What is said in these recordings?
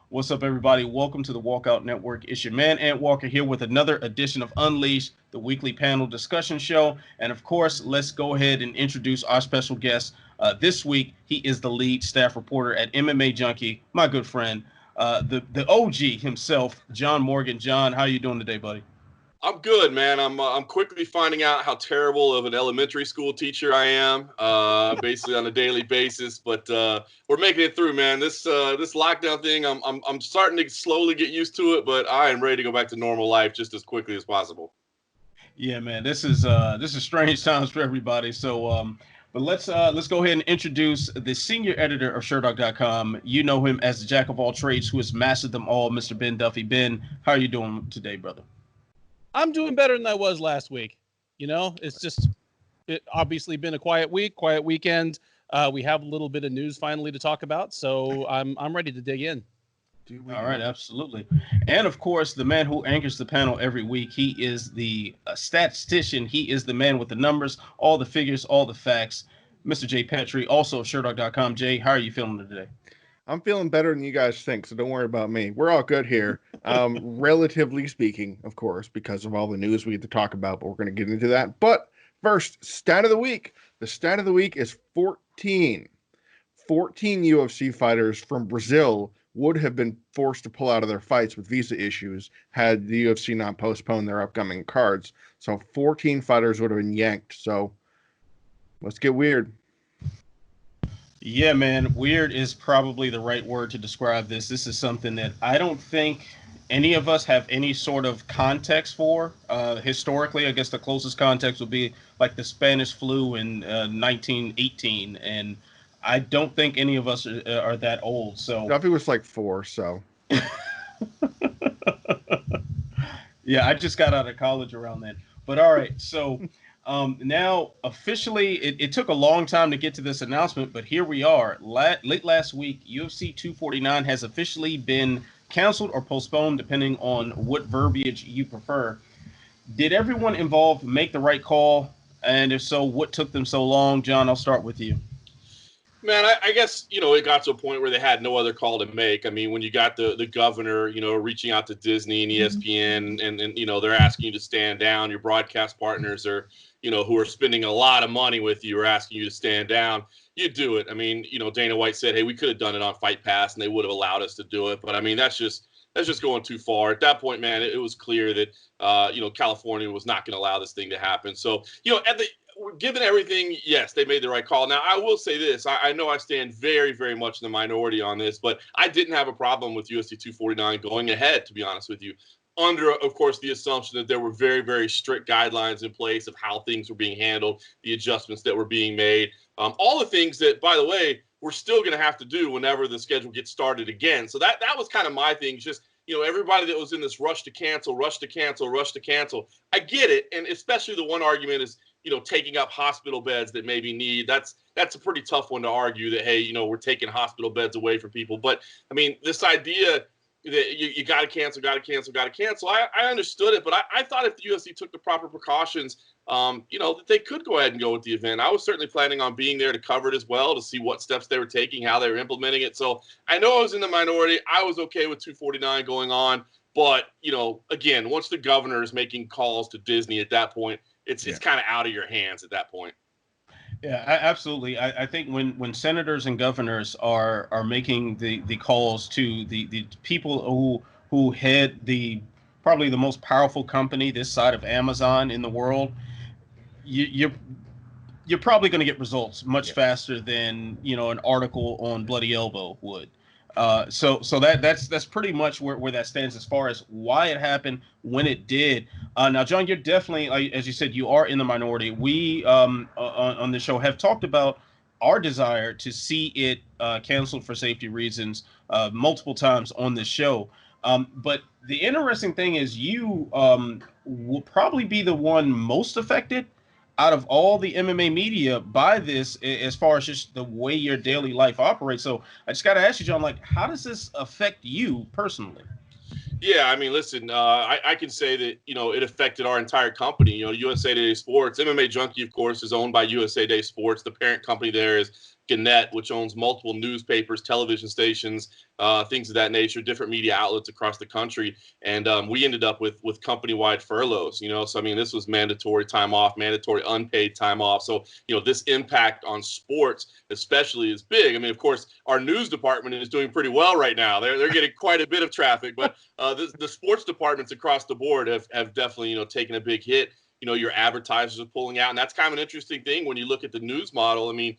What's up, everybody? Welcome to the Walkout Network. It's your man, Ant Walker, here with another edition of Unleashed, the weekly panel discussion show. And of course, let's go ahead and introduce our special guest. This week, he is the lead staff reporter at MMA Junkie, my good friend, the OG himself, John Morgan. John, how you doing today, buddy? I'm good, man. I'm quickly finding out how terrible of an elementary school teacher I am, basically on a daily basis. But we're making it through, man. This lockdown thing, I'm starting to slowly get used to it, but I am ready to go back to normal life just as quickly as possible. Yeah, man. This is strange times for everybody. So, but let's go ahead and introduce the senior editor of Sherdog.com. You know him as the jack of all trades, who has mastered them all, Mr. Ben Duffy. Ben, how are you doing today, brother? I'm doing better than I was last week. You know, it obviously been a quiet weekend. We have a little bit of news finally to talk about, so I'm ready to dig in. All right, absolutely. And of course, the man who anchors the panel every week, he is the statistician. He is the man with the numbers, all the figures, all the facts. Mr. Jay Petrie, also of Sherdog.com. Jay, how are you feeling today? I'm feeling better than you guys think, so don't worry about me. We're all good here, relatively speaking, of course, because of all the news we get to talk about, but we're going to get into that. But first, stat of the week. The stat of the week is 14. 14 UFC fighters from Brazil would have been forced to pull out of their fights with visa issues had the UFC not postponed their upcoming cards. So 14 fighters would have been yanked. So let's get weird. Yeah, man, weird is probably the right word to describe this. This is something that I don't think any of us have any sort of context for. Historically, I guess the closest context would be like the Spanish flu in 1918, and I don't think any of us are that old. So Duffy was like 4, so. Yeah, I just got out of college around then. But all right, so now officially, it took a long time to get to this announcement, but here we are. Late last week, UFC 249 has officially been canceled or postponed, depending on what verbiage you prefer. Did everyone involved make the right call? And if so, what took them so long? John, I'll start with you. Man, I guess, it got to a point where they had no other call to make. I mean, when you got the governor, reaching out to Disney and ESPN and they're asking you to stand down, your broadcast partners are, who are spending a lot of money with you are asking you to stand down, you do it. I mean, Dana White said, hey, we could have done it on Fight Pass and they would have allowed us to do it. But I mean, that's just going too far. At that point, man, it was clear that, California was not going to allow this thing to happen. So, given everything, yes, they made the right call. Now, I will say this. I know I stand very, very much in the minority on this, but I didn't have a problem with UFC 249 going ahead, to be honest with you, under, of course, the assumption that there were very, very strict guidelines in place of how things were being handled, the adjustments that were being made, all the things that, by the way, we're still going to have to do whenever the schedule gets started again. So that was kind of my thing, just everybody that was in this rush to cancel. I get it, and especially the one argument is, taking up hospital beds that maybe need. That's a pretty tough one to argue that, hey, we're taking hospital beds away from people. But, I mean, this idea that you got to cancel, I understood it. But I thought if the UFC took the proper precautions, that they could go ahead and go with the event. I was certainly planning on being there to cover it as well, to see what steps they were taking, how they were implementing it. So I know I was in the minority. I was okay with 249 going on. But, again, once the governor is making calls to Disney at that point, it's kind of out of your hands at that point. Yeah, absolutely. I think when senators and governors are making the calls to the people who head probably the most powerful company this side of Amazon in the world, you're probably going to get results much faster than an article on Bloody Elbow would. So that's pretty much where that stands as far as why it happened when it did. Now, John, you're definitely, as you said, you are in the minority. We on the show have talked about our desire to see it canceled for safety reasons multiple times on this show. But the interesting thing is you will probably be the one most affected out of all the MMA media by this, as far as just the way your daily life operates. So I just got to ask you, John, how does this affect you personally? Yeah, I mean, listen, I can say that, it affected our entire company, USA Today Sports. MMA Junkie, of course, is owned by USA Today Sports. The parent company there is Gannett, which owns multiple newspapers, television stations, things of that nature, different media outlets across the country. And we ended up with company-wide furloughs, So, I mean, this was mandatory time off, mandatory unpaid time off. So, this impact on sports especially is big. I mean, of course, our news department is doing pretty well right now. They're getting quite a bit of traffic, but the sports departments across the board have definitely, taken a big hit. Your advertisers are pulling out. And that's kind of an interesting thing when you look at the news model. I mean,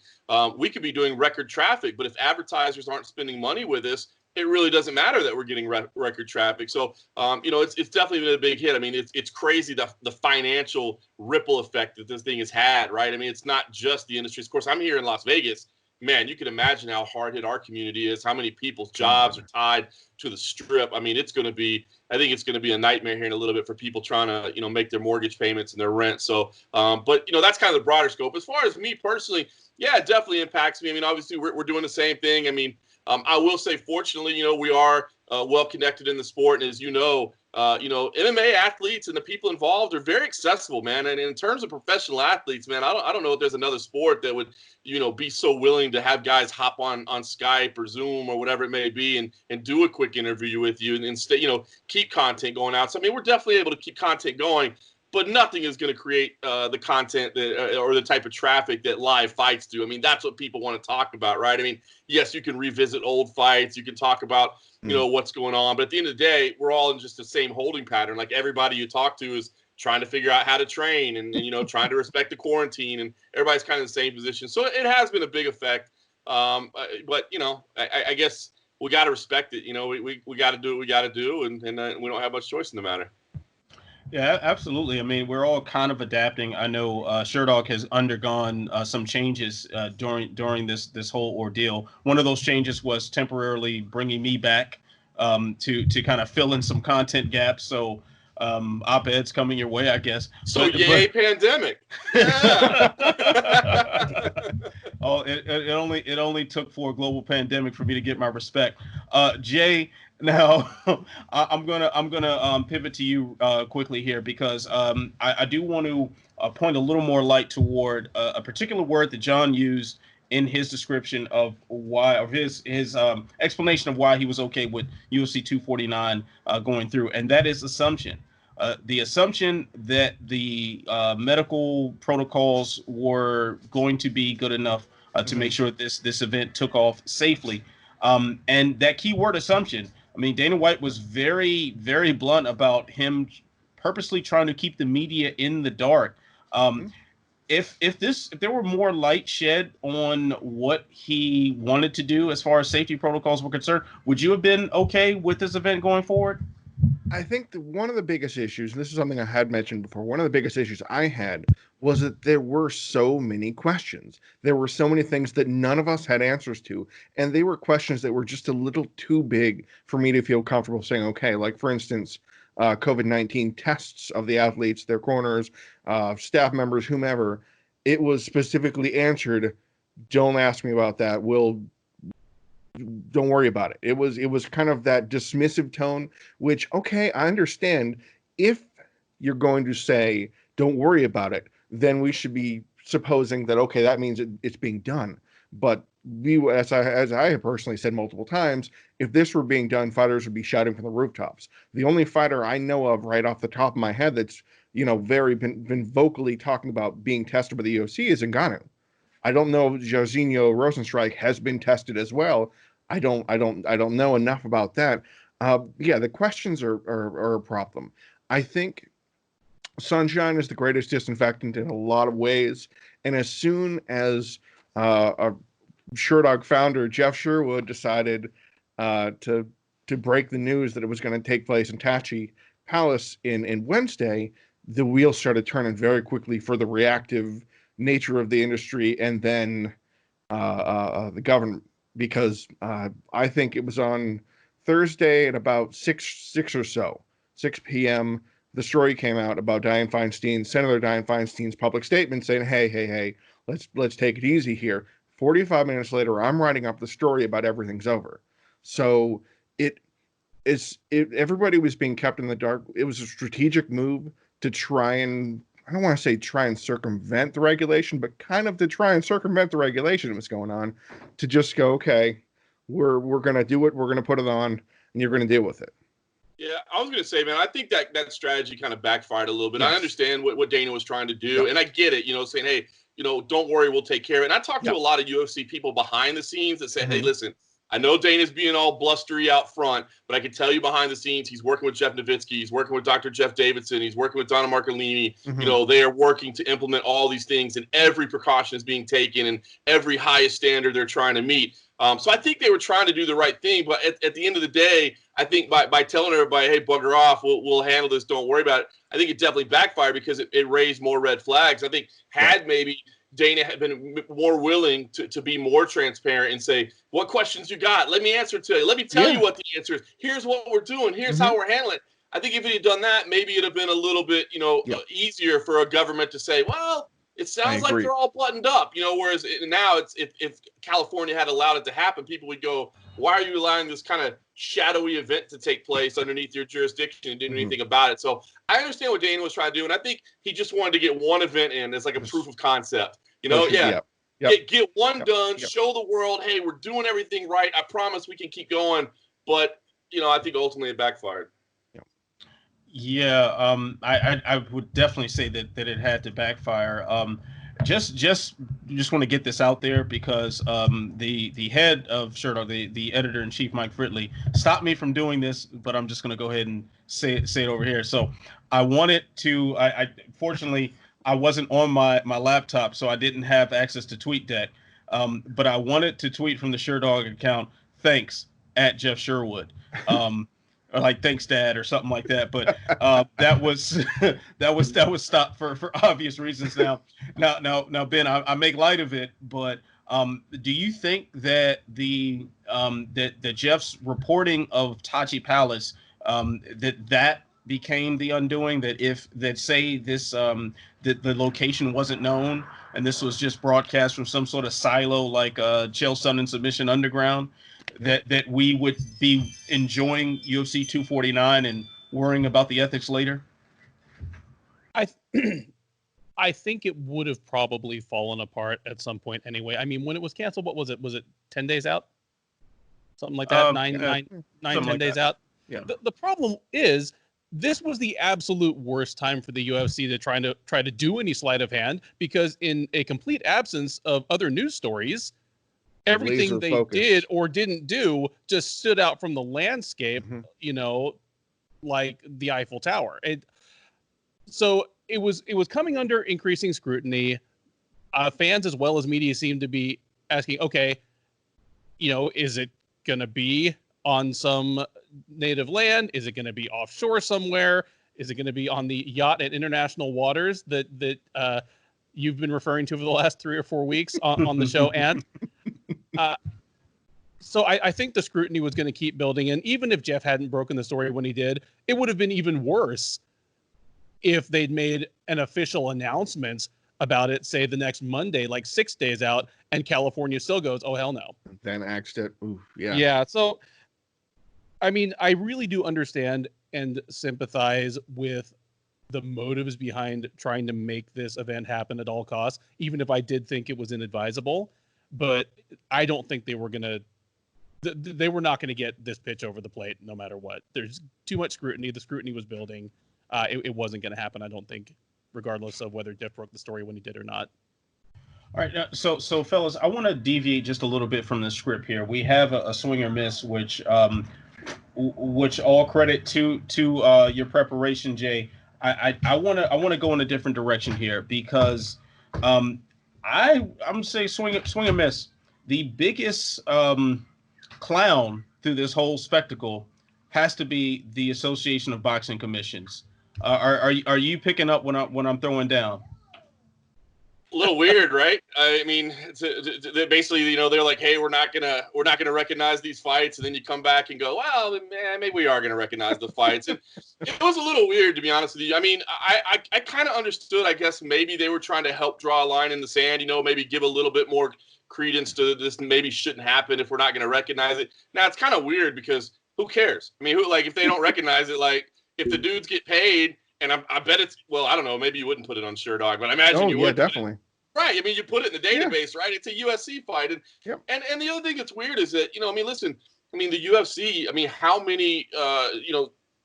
we could be doing record traffic, but if advertisers aren't spending money with us, it really doesn't matter that we're getting record traffic. So, it's definitely been a big hit. I mean, it's crazy the financial ripple effect that this thing has had, right? I mean, it's not just the industry. Of course, I'm here in Las Vegas. Man, you can imagine how hard hit our community is, how many people's jobs are tied to the Strip. I mean, I think it's going to be a nightmare here in a little bit for people trying to, make their mortgage payments and their rent. So, but, that's kind of the broader scope. As far as me personally, yeah, it definitely impacts me. I mean, obviously, we're doing the same thing. I mean, I will say, fortunately, we are well connected in the sport. And as MMA athletes and the people involved are very accessible, man. And in terms of professional athletes, man, I don't know if there's another sport that would, be so willing to have guys hop on Skype or Zoom or whatever it may be and do a quick interview with you and stay, keep content going out. So, I mean, we're definitely able to keep content going, but nothing is going to create the content that, or the type of traffic that live fights do. I mean, that's what people want to talk about, right? I mean, yes, you can revisit old fights. You can talk about, what's going on. But at the end of the day, we're all in just the same holding pattern. Like everybody you talk to is trying to figure out how to train and trying to respect the quarantine. And everybody's kind of in the same position. So it has been a big effect. But, I guess we got to respect it. We got to do what we got to do. And we don't have much choice in the matter. Yeah, absolutely. I mean, we're all kind of adapting. I know Sherdog has undergone some changes during this whole ordeal. One of those changes was temporarily bringing me back to kind of fill in some content gaps. So op-eds coming your way, I guess. So yay, pandemic. Yeah. Oh, it only took for a global pandemic for me to get my respect. Jay. Now, I'm gonna pivot to you quickly here because I do want to point a little more light toward a particular word that John used in his description of his explanation of why he was okay with UFC 249 going through, and that is assumption. The assumption that the medical protocols were going to be good enough to make sure this event took off safely, and that keyword assumption. I mean, Dana White was very, very blunt about him purposely trying to keep the media in the dark. If there were more light shed on what he wanted to do as far as safety protocols were concerned, would you have been okay with this event going forward? I think one of the biggest issues, and this is something I had mentioned before, one of the biggest issues I had was that there were so many questions. There were so many things that none of us had answers to. And they were questions that were just a little too big for me to feel comfortable saying, okay, like for instance, COVID-19 tests of the athletes, their corners, staff members, whomever. It was specifically answered, don't ask me about that. Don't worry about it. It was kind of that dismissive tone, which, okay, I understand. If you're going to say, don't worry about it, then we should be supposing that, okay, that means it's being done. But as I have personally said multiple times, if this were being done, fighters would be shouting from the rooftops. The only fighter I know of right off the top of my head that's, been vocally talking about being tested by the UFC is Ngannou. I don't know if Jairzinho Rosenstrike has been tested as well. I don't know enough about that. Yeah, the questions are a problem. I think sunshine is the greatest disinfectant in a lot of ways. And as soon as a Sherdog founder, Jeff Sherwood, decided to break the news that it was going to take place in Tachi Palace in Wednesday, the wheels started turning very quickly for the reactive nature of the industry and then the government, because I think it was on Thursday at about 6 p.m. The story came out about Senator Dianne Feinstein's public statement saying, hey, let's take it easy here. 45 minutes later, I'm writing up the story about everything's over. So everybody was being kept in the dark. It was a strategic move to try and I don't want to say try and circumvent the regulation, but kind of to try and circumvent the regulation that was going on, to just go, okay, we're going to do it. We're going to put it on, and you're going to deal with it. Yeah, I was going to say, man, I think that strategy kind of backfired a little bit. Yes. I understand what Dana was trying to do, and I get it, saying, hey, don't worry, we'll take care of it. And I talked to a lot of UFC people behind the scenes that say, hey, listen, I know Dana's being all blustery out front, but I can tell you behind the scenes, he's working with Jeff Nowitzki, he's working with Dr. Jeff Davidson, he's working with Donna Marcolini. They are working to implement all these things, and every precaution is being taken, and every highest standard they're trying to meet. So I think they were trying to do the right thing, but at the end of the day, I think by telling everybody, hey, bugger off, we'll handle this, don't worry about it, I think it definitely backfired because it raised more red flags. I think had maybe Dana had been more willing to be more transparent and say, what questions you got? Let me answer to you. Let me tell you what the answer is. Here's what we're doing. Here's how we're handling it. I think if he had done that, maybe it'd have been a little bit, easier for a government to say, well, it sounds like they're all buttoned up, whereas now if California had allowed it to happen, people would go, why are you allowing this kind of shadowy event to take place underneath your jurisdiction and didn't do anything about it? So I understand what Dana was trying to do, and I think he just wanted to get one event in as like a proof of concept. Get one done, show the world, hey, we're doing everything right. I promise we can keep going. But, I think ultimately it backfired. Yeah, I would definitely say that it had to backfire. Just want to get this out there because the head of Sherdog, the editor in chief, Mike Fritley, stopped me from doing this, but I'm just going to go ahead and say it over here. So I wanted to. I fortunately I wasn't on my laptop, so I didn't have access to TweetDeck. But I wanted to tweet from the Sherdog account. Thanks at Jeff Sherwood. Or like thanks dad or something like that, but that was stopped for obvious reasons. Now Ben, I make light of it, but do you think that that Jeff's reporting of Tachi Palace that became the undoing, that say this that the location wasn't known and this was just broadcast from some sort of silo like Chael Sonnen Submission Underground, that we would be enjoying UFC 249 and worrying about the ethics later? I think it would have probably fallen apart at some point anyway. I mean, when it was canceled, what was it? Was it 10 days out? Something like that? 10 days out? Yeah. The problem is this was the absolute worst time for the UFC to try to do any sleight of hand, because in a complete absence of other news stories, everything they did or didn't do just stood out from the landscape, like the Eiffel Tower. So it was coming under increasing scrutiny. Fans as well as media seemed to be asking, okay, is it going to be on some native land? Is it going to be offshore somewhere? Is it going to be on the yacht at international waters that you've been referring to for the last 3 or 4 weeks on the show? And so I think the scrutiny was going to keep building. And even if Jeff hadn't broken the story when he did, it would have been even worse if they'd made an official announcement about it, say the next Monday, like 6 days out, and California still goes, oh, hell no. Then axed it. Ooh, yeah. Yeah. So, I mean, I really do understand and sympathize with the motives behind trying to make this event happen at all costs, even if I did think it was inadvisable. But I don't think they were not going to get this pitch over the plate no matter what. There's too much scrutiny. The scrutiny was building. It wasn't going to happen, I don't think, regardless of whether Jeff broke the story when he did or not. All right, so fellas, I want to deviate just a little bit from the script here. We have a swing or miss, which all credit to your preparation, Jay. I want to go in a different direction here because I'm saying swing or miss. The biggest clown through this whole spectacle has to be the Association of Boxing Commissions. Are you picking up when I'm throwing down? A little weird, right? I mean, basically, they're like, "Hey, we're not gonna recognize these fights," and then you come back and go, "Well, man, maybe we are gonna recognize the fights." And it was a little weird, to be honest with you. I mean, I kind of understood. I guess maybe they were trying to help draw a line in the sand. Maybe give a little bit more credence to this. Maybe shouldn't happen if we're not gonna recognize it. Now it's kind of weird because who cares? I mean, if they don't recognize it, like if the dudes get paid and I bet it's, well, I don't know, maybe you wouldn't put it on SureDog, but I imagine you would. Definitely. Right. I mean, you put it in the database, right? It's a UFC fight. And, Yep. and the other thing that's weird is that, I mean, listen, I mean, the UFC, I mean, how many,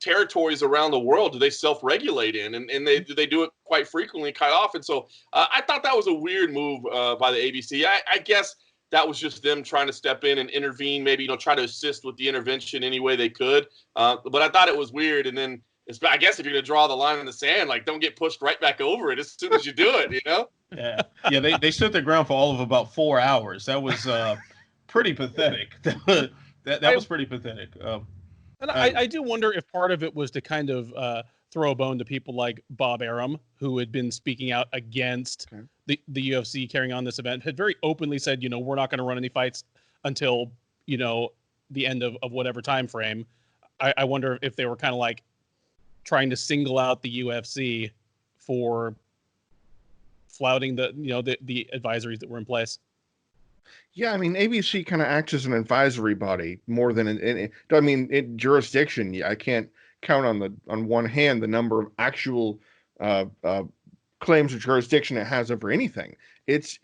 territories around the world do they self-regulate in? And they do it quite frequently, quite often. So I thought that was a weird move by the ABC. I guess that was just them trying to step in and intervene, maybe, try to assist with the intervention any way they could. But I thought it was weird. And then I guess if you're going to draw the line in the sand, like, don't get pushed right back over it as soon as you do it, Yeah, they stood their ground for all of about 4 hours. That was pretty pathetic. That was pretty pathetic. And I do wonder if part of it was to kind of throw a bone to people like Bob Arum, who had been speaking out against the UFC carrying on this event, had very openly said, we're not going to run any fights until, the end of whatever time frame. I wonder if they were kind of like trying to single out the UFC for flouting the advisories that were in place. Yeah, I mean, ABC kind of acts as an advisory body more than in jurisdiction. I can't count on one hand the number of actual claims of jurisdiction it has over anything. It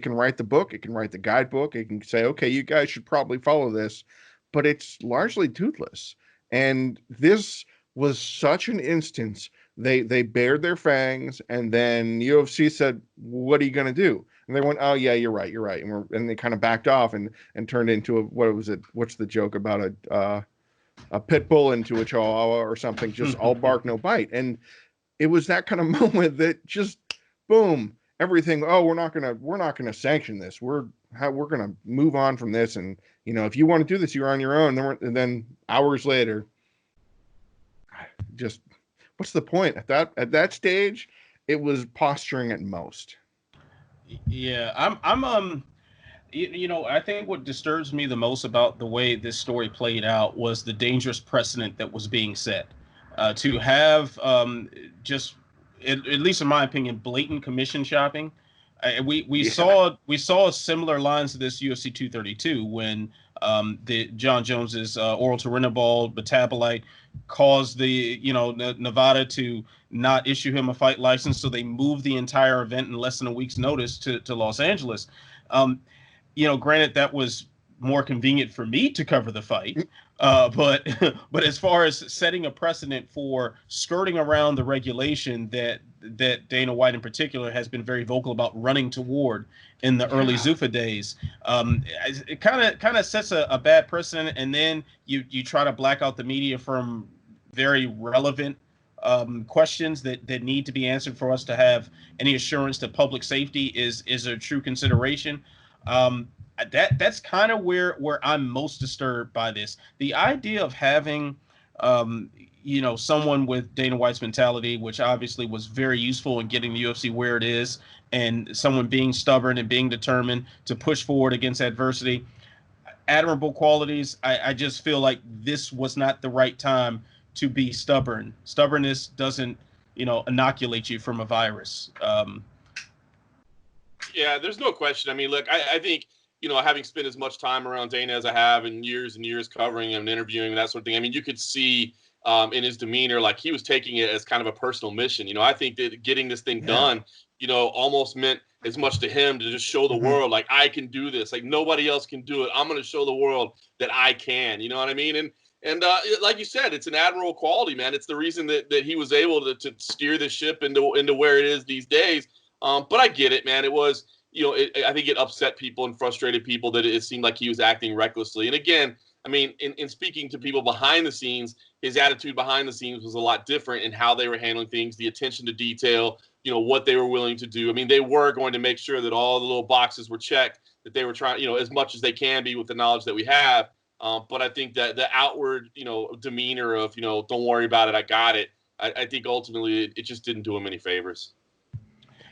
can write the book, it can write the guidebook, it can say, okay, you guys should probably follow this, but it's largely toothless. And this was such an instance. They bared their fangs, and then UFC said, "What are you going to do?" And they went, "Oh yeah, you're right," and they kind of backed off and turned into what's the joke about a pit bull into a chihuahua or something, just all bark no bite. And it was that kind of moment that just boom, everything. Oh, we're not gonna sanction this. We're gonna move on from this, and if you want to do this, you're on your own. And then hours later, just what's the point at that stage? It was posturing at most. Yeah, I think what disturbs me the most about the way this story played out was the dangerous precedent that was being set. To have just, at least in my opinion, blatant commission shopping. We saw similar lines to this UFC 232 when the John Jones's oral turinabol metabolite caused the Nevada to not issue him a fight license, so they moved the entire event in less than a week's notice to Los Angeles. Granted, that was more convenient for me to cover the fight, but as far as setting a precedent for skirting around the regulation that Dana White in particular has been very vocal about running toward in the early Zuffa days, it kind of sets a bad precedent, and then you try to black out the media from very relevant questions that need to be answered for us to have any assurance that public safety is a true consideration. That's kind of where I'm most disturbed by this. The idea of having someone with Dana White's mentality, which obviously was very useful in getting the UFC where it is, and someone being stubborn and being determined to push forward against adversity, admirable qualities. I just feel like this was not the right time to be stubborn. Stubbornness doesn't, inoculate you from a virus. Yeah, there's no question. I mean, look, I think, having spent as much time around Dana as I have in years and years covering him and interviewing and that sort of thing, I mean, you could see in his demeanor, like he was taking it as kind of a personal mission. I think that getting this thing done, almost meant as much to him to just show the world, like, I can do this. Like, nobody else can do it. I'm going to show the world that I can. You know what I mean? And like you said, it's an admirable quality, man. It's the reason that he was able to steer the ship into where it is these days. But I get it, man. It was, I think it upset people and frustrated people that it seemed like he was acting recklessly. And again, I mean, in speaking to people behind the scenes, his attitude behind the scenes was a lot different in how they were handling things, the attention to detail, what they were willing to do. I mean, they were going to make sure that all the little boxes were checked, that they were trying, as much as they can be with the knowledge that we have. But I think that the outward, demeanor of, don't worry about it, I got it. I think ultimately it just didn't do him any favors.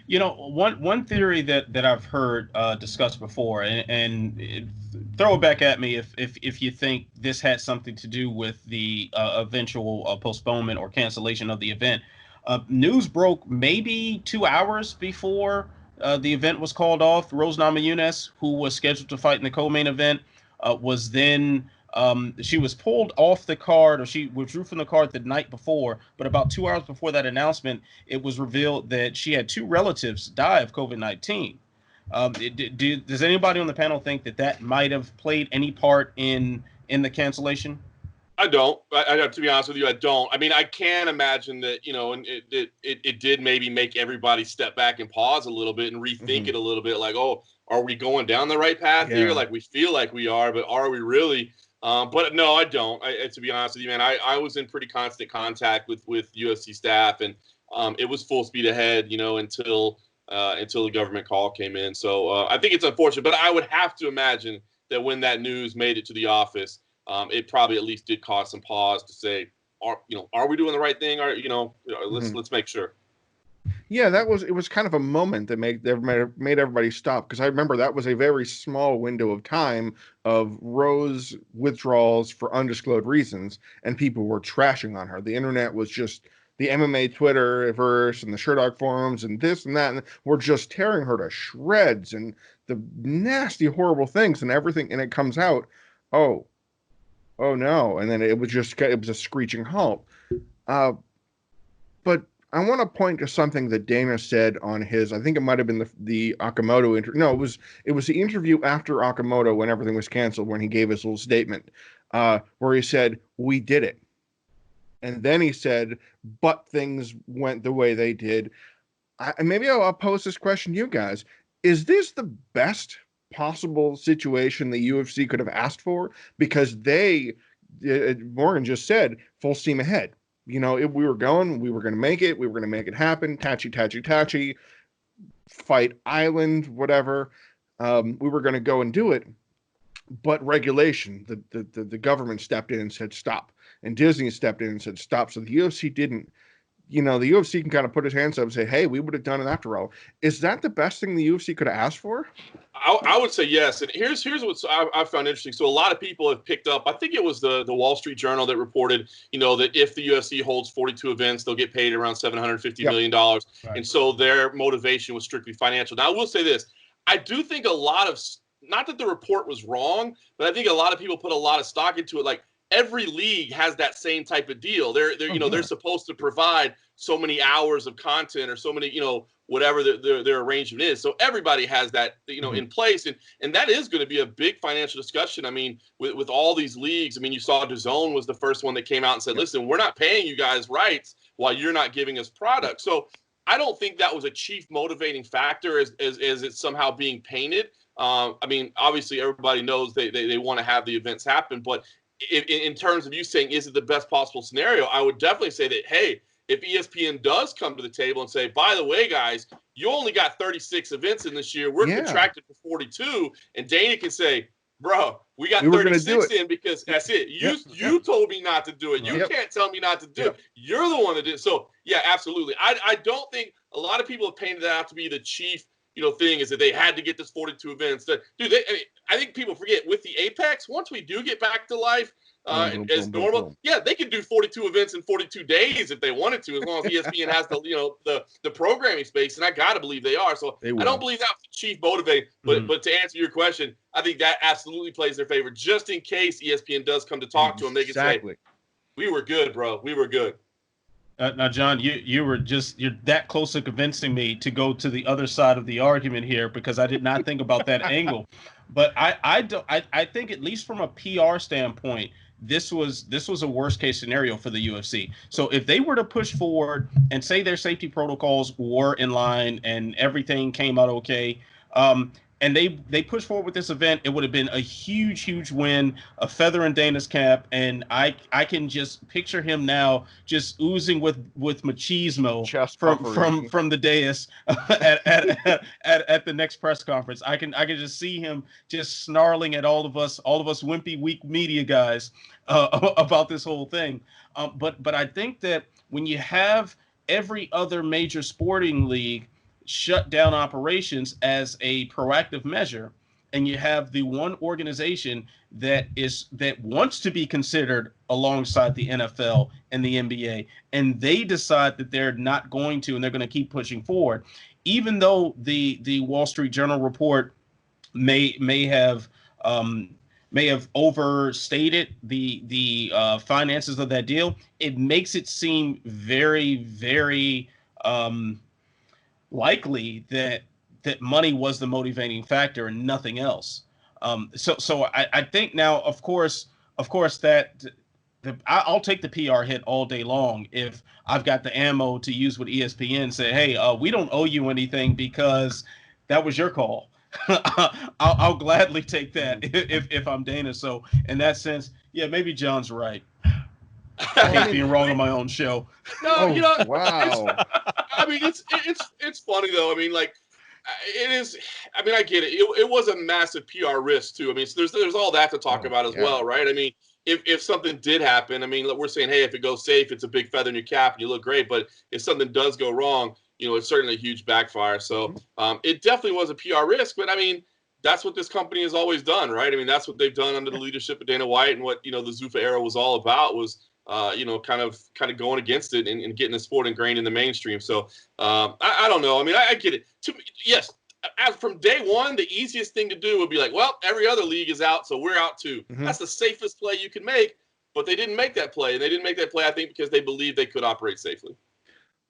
One theory that I've heard discussed before, and throw it back at me if you think this had something to do with the eventual postponement or cancellation of the event. News broke maybe 2 hours before the event was called off. Rose Namajunas, who was scheduled to fight in the co-main event, was then She was pulled off the card, or she withdrew from the card the night before, but about 2 hours before that announcement, it was revealed that she had 2 relatives die of COVID-19. Does anybody on the panel think that that might have played any part in the cancellation? I don't. To be honest with you, I don't. I mean, I can imagine that, and it did maybe make everybody step back and pause a little bit and rethink it a little bit. Like, oh, are we going down the right path here? Like, we feel like we are, but are we really? But no, I don't. To be honest with you, man, I was in pretty constant contact with UFC staff, and it was full speed ahead, until the government call came in. So I think it's unfortunate, but I would have to imagine that when that news made it to the office, it probably at least did cause some pause to say, are we doing the right thing? Or, let's make sure. Yeah, it was kind of a moment that made everybody stop, because I remember that was a very small window of time of Rose withdrawals for undisclosed reasons, and people were trashing on her. The internet was just the MMA Twitterverse and the Sherdog forums and this and that, and we're just tearing her to shreds and the nasty, horrible things and everything. And it comes out, oh no, and then it was a screeching halt. But I want to point to something that Dana said on his, I think it might have been the Okamoto interview. No, it was the interview after Okamoto when everything was canceled, when he gave his little statement, where he said, "We did it." And then he said, "But things went the way they did." Maybe I'll pose this question to you guys. Is this the best possible situation the UFC could have asked for? Because Morgan just said, full steam ahead. We were going to make it. We were going to make it happen. Tachi, Fight Island, whatever. We were going to go and do it. But regulation, the government stepped in and said, stop. And Disney stepped in and said, stop. So the UFC didn't. The UFC can kind of put his hands up and say, hey, we would have done it after all. Is that the best thing the UFC could have asked for? I would say yes. And here's what I found interesting. So a lot of people have picked up, I think it was the Wall Street Journal that reported, that if the UFC holds 42 events, they'll get paid around $750 million. Right. And so their motivation was strictly financial. Now, I will say this. I do think a lot of, not that the report was wrong, but I think a lot of people put a lot of stock into it. Like, every league has that same type of deal. They're supposed to provide so many hours of content or so many, whatever their arrangement is. So everybody has that, in place. And that is going to be a big financial discussion. I mean, with all these leagues, I mean, you saw DAZN was the first one that came out and said, listen, we're not paying you guys rights while you're not giving us product. So I don't think that was a chief motivating factor as it's somehow being painted. I mean, obviously everybody knows they want to have the events happen, but in terms of you saying, is it the best possible scenario? I would definitely say that, hey, if ESPN does come to the table and say, by the way, guys, you only got 36 events in this year. We're contracted for 42. And Dana can say, bro, we got 36 in because that's it. You told me not to do it. You can't tell me not to do it. You're the one that did it. So, yeah, absolutely. I don't think a lot of people have painted that out to be the chief thing is that they had to get this 42 events. I think people forget with the Apex, once we do get back to life as normal, they can do 42 events in 42 days if they wanted to, as long as ESPN has the programming space, and I got to believe they are. So I don't believe that was the chief motivator, but to answer your question, I think that absolutely plays their favor. Just in case ESPN does come to talk to them, they can say, we were good, bro. We were good. Now, John, you're that close to convincing me to go to the other side of the argument here, because I did not think about that angle. But I think, at least from a PR standpoint, this was a worst case scenario for the UFC. So if they were to push forward and say their safety protocols were in line and everything came out okay, and they pushed forward with this event, it would have been a huge win, a feather in Dana's cap, and I can just picture him now just oozing with machismo from the dais at the next press conference. I can just see him just snarling at all of us wimpy weak media guys about this whole thing. But I think that when you have every other major sporting league shut down operations as a proactive measure, and you have the one organization that wants to be considered alongside the NFL and the NBA, and they decide that they're not going to, and they're going to keep pushing forward, even though the Wall Street Journal report may have overstated the finances of that deal, it makes it seem very, very likely that money was the motivating factor and nothing else. So I think now, of course, that I'll take the PR hit all day long if I've got the ammo to use with ESPN and say, hey, we don't owe you anything because that was your call. I'll gladly take that if I'm Dana. So in that sense, yeah, maybe John's right. I hate being wrong on my own show. No, wow. I mean, it's funny though. I mean, like, it is. I mean, I get it. It was a massive PR risk too. I mean, so there's all that to talk about as well, right? I mean, if something did happen, I mean, we're saying, hey, if it goes safe, it's a big feather in your cap and you look great. But if something does go wrong, it's certainly a huge backfire. So it definitely was a PR risk. But I mean, that's what this company has always done, right? I mean, that's what they've done under the leadership of Dana White, and what the Zuffa era was all about was kind of going against it and getting the sport ingrained in the mainstream. So I don't know. I mean, I get it. Yes, as from day one, the easiest thing to do would be like, well, every other league is out, so we're out too. That's the safest play you can make. But they didn't make that play, and they didn't make that play, I think, because they believed they could operate safely.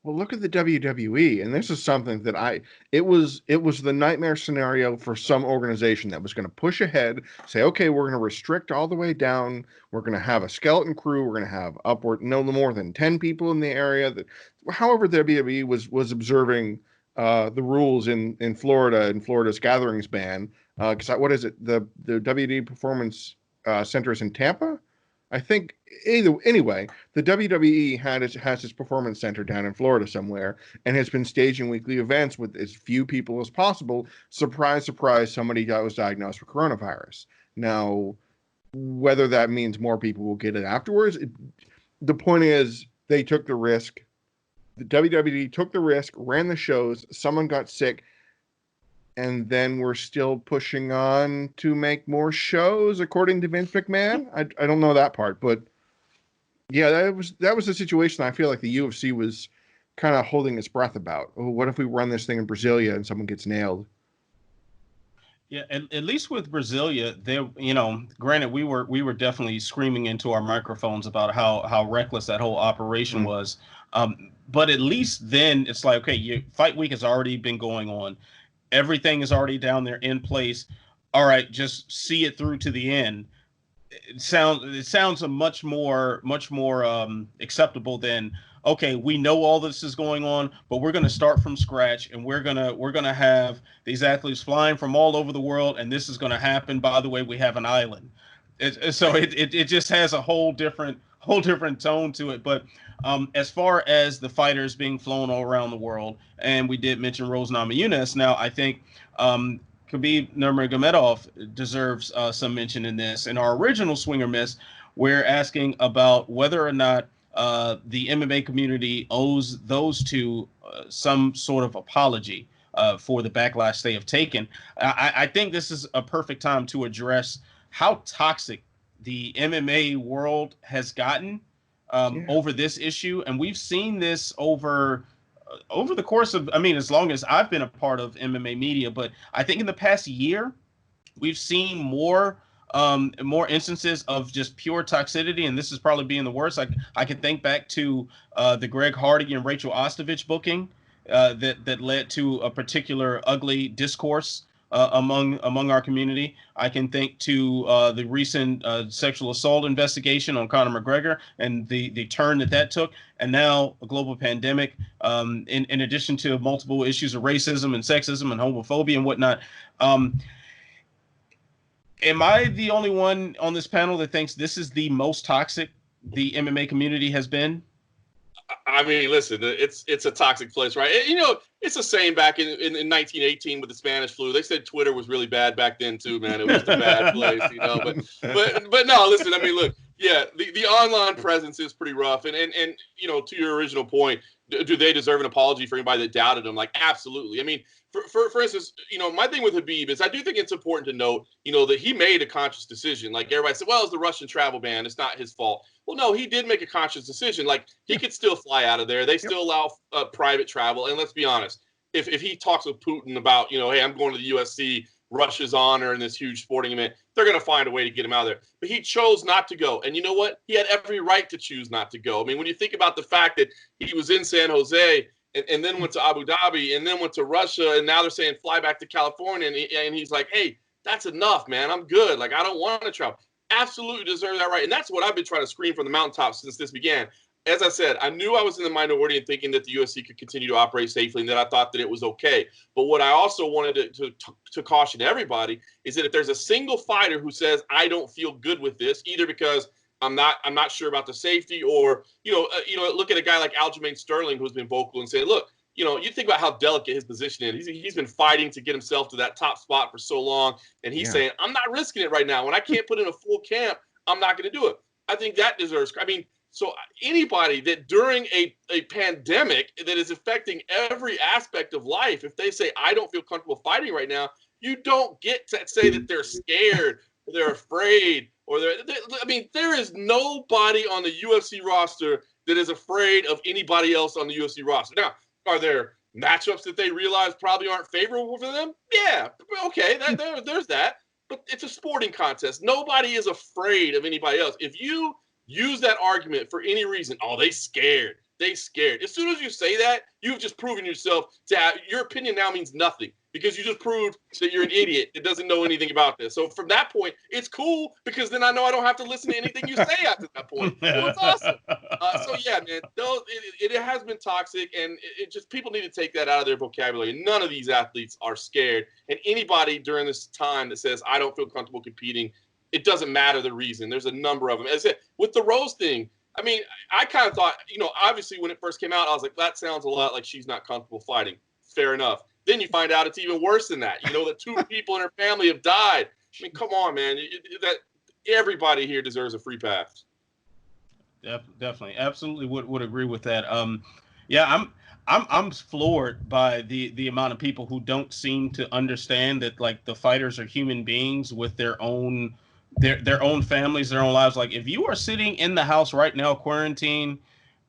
Well, look at the WWE, and this is something that it was the nightmare scenario for some organization that was going to push ahead, say, okay, we're going to restrict all the way down. We're going to have a skeleton crew. We're going to have upward no more than 10 people in the area. However, the WWE was observing the rules in Florida and Florida's gatherings ban. Because what is it? The WWE Performance Center is in Tampa. I think anyway, the WWE has its performance center down in Florida somewhere and has been staging weekly events with as few people as possible. Surprise, surprise, somebody was diagnosed with coronavirus. Now, whether that means more people will get it afterwards, the point is they took the risk. The WWE took the risk, ran the shows, someone got sick, and then we're still pushing on to make more shows, according to Vince McMahon. I don't know that part, but yeah, that was a situation I feel like the UFC was kind of holding its breath about. Oh, what if we run this thing in Brasilia and someone gets nailed? Yeah, at least with Brasilia, there, granted, we were definitely screaming into our microphones about how reckless that whole operation was. But at least then it's like, okay, fight week has already been going on. Everything is already down there in place. All right, just see it through to the end. It sounds a much more acceptable than, okay, we know all this is going on, but we're going to start from scratch, and we're gonna have these athletes flying from all over the world, and this is going to happen. By the way, we have an island. So it just has a whole different tone to it. But as far as the fighters being flown all around the world, and we did mention Rose Namajunas. Now, I think Khabib Nurmagomedov deserves some mention in this. In our original Swinger Miss, we're asking about whether or not the MMA community owes those two some sort of apology for the backlash they have taken. I think this is a perfect time to address how toxic the MMA world has gotten over this issue. And we've seen this over the course of, as long as I've been a part of MMA media, but I think in the past year, we've seen more instances of just pure toxicity, and this is probably being the worst. I can think back to the Greg Hardy and Rachel Ostovich booking that led to a particular ugly discourse among our community. I can think to the recent sexual assault investigation on Conor McGregor and the turn that took, and now a global pandemic, in addition to multiple issues of racism and sexism and homophobia and whatnot. Am I the only one on this panel that thinks this is the most toxic the MMA community has been? I mean, listen, it's a toxic place, right? It's the same back in 1918 with the Spanish flu. They said Twitter was really bad back then too, man. It was the bad place, But no, listen. I mean, look, yeah, the online presence is pretty rough, and to your original point, do they deserve an apology for anybody that doubted them? Like, absolutely. I mean, for instance, my thing with Khabib is I do think it's important to note, that he made a conscious decision. Like, everybody said, well, it's the Russian travel ban. It's not his fault. Well, no, he did make a conscious decision. Like, he could still fly out of there. They still allow private travel. And let's be honest, if he talks with Putin about, hey, I'm going to the UFC, Russia's honor in this huge sporting event. They're going to find a way to get him out of there. But he chose not to go. And you know what? He had every right to choose not to go. I mean, when you think about the fact that he was in San Jose and then went to Abu Dhabi and then went to Russia, and now they're saying fly back to California, and he's like, hey, that's enough, man. I'm good. Like, I don't want to travel. Absolutely deserve that right. And that's what I've been trying to scream from the mountaintops since this began. As I said, I knew I was in the minority in thinking that the UFC could continue to operate safely and that I thought that it was okay. But what I also wanted to caution everybody is that if there's a single fighter who says, I don't feel good with this, either because I'm not sure about the safety, or, look at a guy like Aljamain Sterling, who's been vocal and saying, look, you think about how delicate his position is. He's been fighting to get himself to that top spot for so long, and he's saying, I'm not risking it right now. When I can't put in a full camp, I'm not going to do it. I think that deserves, so anybody that during a pandemic that is affecting every aspect of life, if they say, I don't feel comfortable fighting right now, you don't get to say that they're scared or they're afraid or there is nobody on the UFC roster that is afraid of anybody else on the UFC roster. Now, are there matchups that they realize probably aren't favorable for them? Yeah, okay, there's that. But it's a sporting contest. Nobody is afraid of anybody else. If you use that argument for any reason, they scared. As soon as you say that, you've just proven yourself to have, your opinion now means nothing, because you just proved that you're an idiot that doesn't know anything about this. So from that point, it's cool, because then I know I don't have to listen to anything you say after that point. So it's awesome. So yeah, man, it has been toxic, and it just, people need to take that out of their vocabulary. None of these athletes are scared, and anybody during this time that says, I don't feel comfortable competing, it doesn't matter the reason. There's a number of them. As I said, with the Rose thing, I kind of thought, obviously when it first came out, I was like, that sounds a lot like she's not comfortable fighting. Fair enough. Then you find out it's even worse than that. That 2 people in her family have died. Come on, man. That everybody here deserves a free pass. Definitely, absolutely would agree with that. I'm floored by the amount of people who don't seem to understand that, like, the fighters are human beings with their own families, their own lives. Like, if you are sitting in the house right now, quarantine,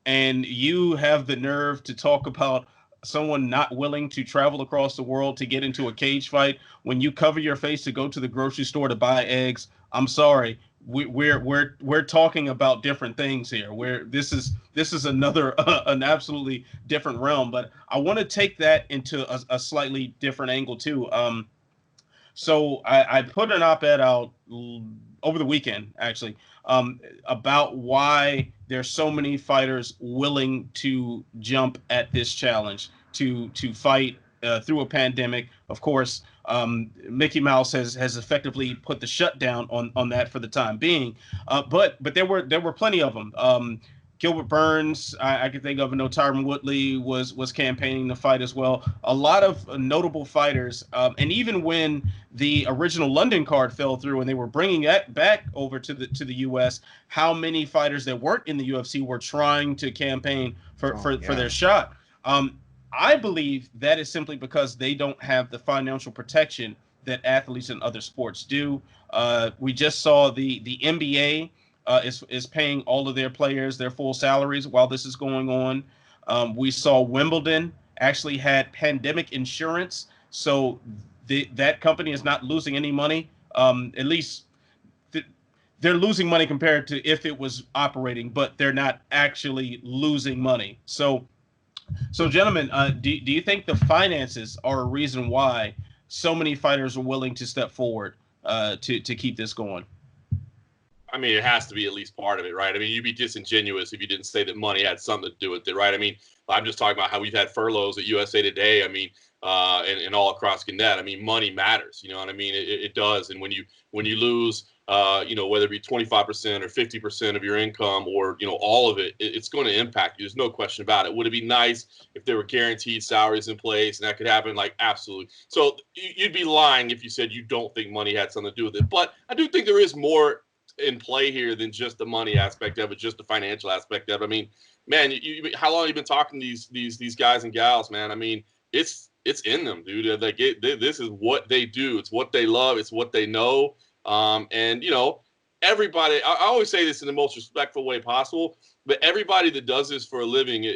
and you have the nerve to talk about someone not willing to travel across the world to get into a cage fight, when you cover your face to go to the grocery store to buy eggs, I'm sorry. We're talking about different things here. Where this is another an absolutely different realm. But I want to take that into a slightly different angle too. So I put an op-ed out over the weekend, actually, about why there's so many fighters willing to jump at this challenge to fight through a pandemic. Of course, Mickey Mouse has effectively put the shutdown on that for the time being. But there were plenty of them. Gilbert Burns, I can think of. No, Tyron Woodley was campaigning to fight as well. A lot of notable fighters, and even when the original London card fell through and they were bringing it back over to the U.S., how many fighters that weren't in the UFC were trying to campaign for their shot. I believe that is simply because they don't have the financial protection that athletes in other sports do. We just saw the NBA. Is paying all of their players their full salaries while this is going on. We saw Wimbledon actually had pandemic insurance, so that company is not losing any money. At least they're losing money compared to if it was operating, but they're not actually losing money. So gentlemen, do you think the finances are a reason why so many fighters are willing to step forward to keep this going? It has to be at least part of it, right? You'd be disingenuous if you didn't say that money had something to do with it, right? I'm just talking about how we've had furloughs at USA Today, and all across Gannett. Money matters, you know what I mean? It does. And when you lose, whether it be 25% or 50% of your income or, all of it, it's going to impact you. There's no question about it. Would it be nice if there were guaranteed salaries in place and that could happen? Like, absolutely. So you'd be lying if you said you don't think money had something to do with it. But I do think there is more in play here than just the money aspect of it, just the financial aspect of it. Man, how long have you been talking to these guys and gals, man? It's in them, dude. Like, this is what they do. It's what they love. It's what they know. And everybody, I always say this in the most respectful way possible, but everybody that does this for a living,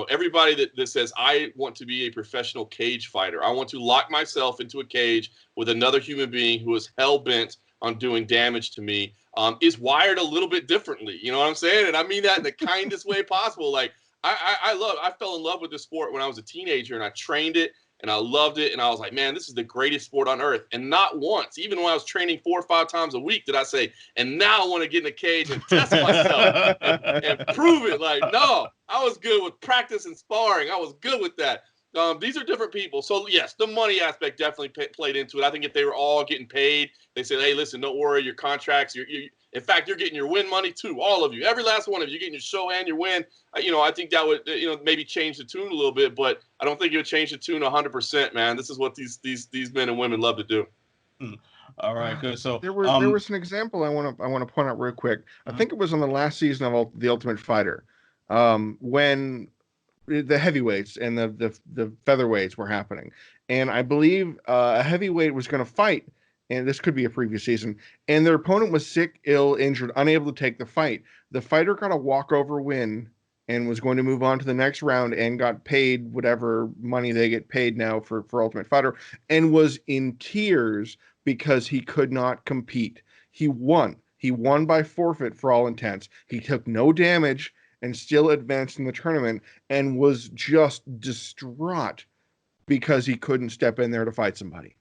everybody that says, I want to be a professional cage fighter, I want to lock myself into a cage with another human being who is hell-bent on doing damage to me, is wired a little bit differently. You know what I'm saying? And I mean that in the kindest way possible. Like, I fell in love with this sport when I was a teenager, and I trained it, and I loved it, and I was like, man, this is the greatest sport on earth. And not once, even when I was training 4 or 5 times a week, did I say, and now I want to get in a cage and test myself and prove it. Like, no, I was good with practice and sparring. I was good with that. These are different people. So, yes, the money aspect definitely played into it. I think if they were all getting paid, they said, hey, listen, don't worry, your contracts, in fact, you're getting your win money too, all of you. Every last one of you, getting your show and your win. I think that would, maybe change the tune a little bit, but I don't think it would change the tune 100%, man. This is what these men and women love to do. All right, good. So there was an example I want to point out real quick. I think it was on the last season of The Ultimate Fighter, when the heavyweights and the featherweights were happening, and I believe a heavyweight was going to fight, and this could be a previous season, and their opponent was sick, ill, injured, unable to take the fight. The fighter got a walkover win and was going to move on to the next round and got paid whatever money they get paid now for Ultimate Fighter, and was in tears because he could not compete. He won. He won by forfeit for all intents. He took no damage and still advanced in the tournament, and was just distraught because he couldn't step in there to fight somebody.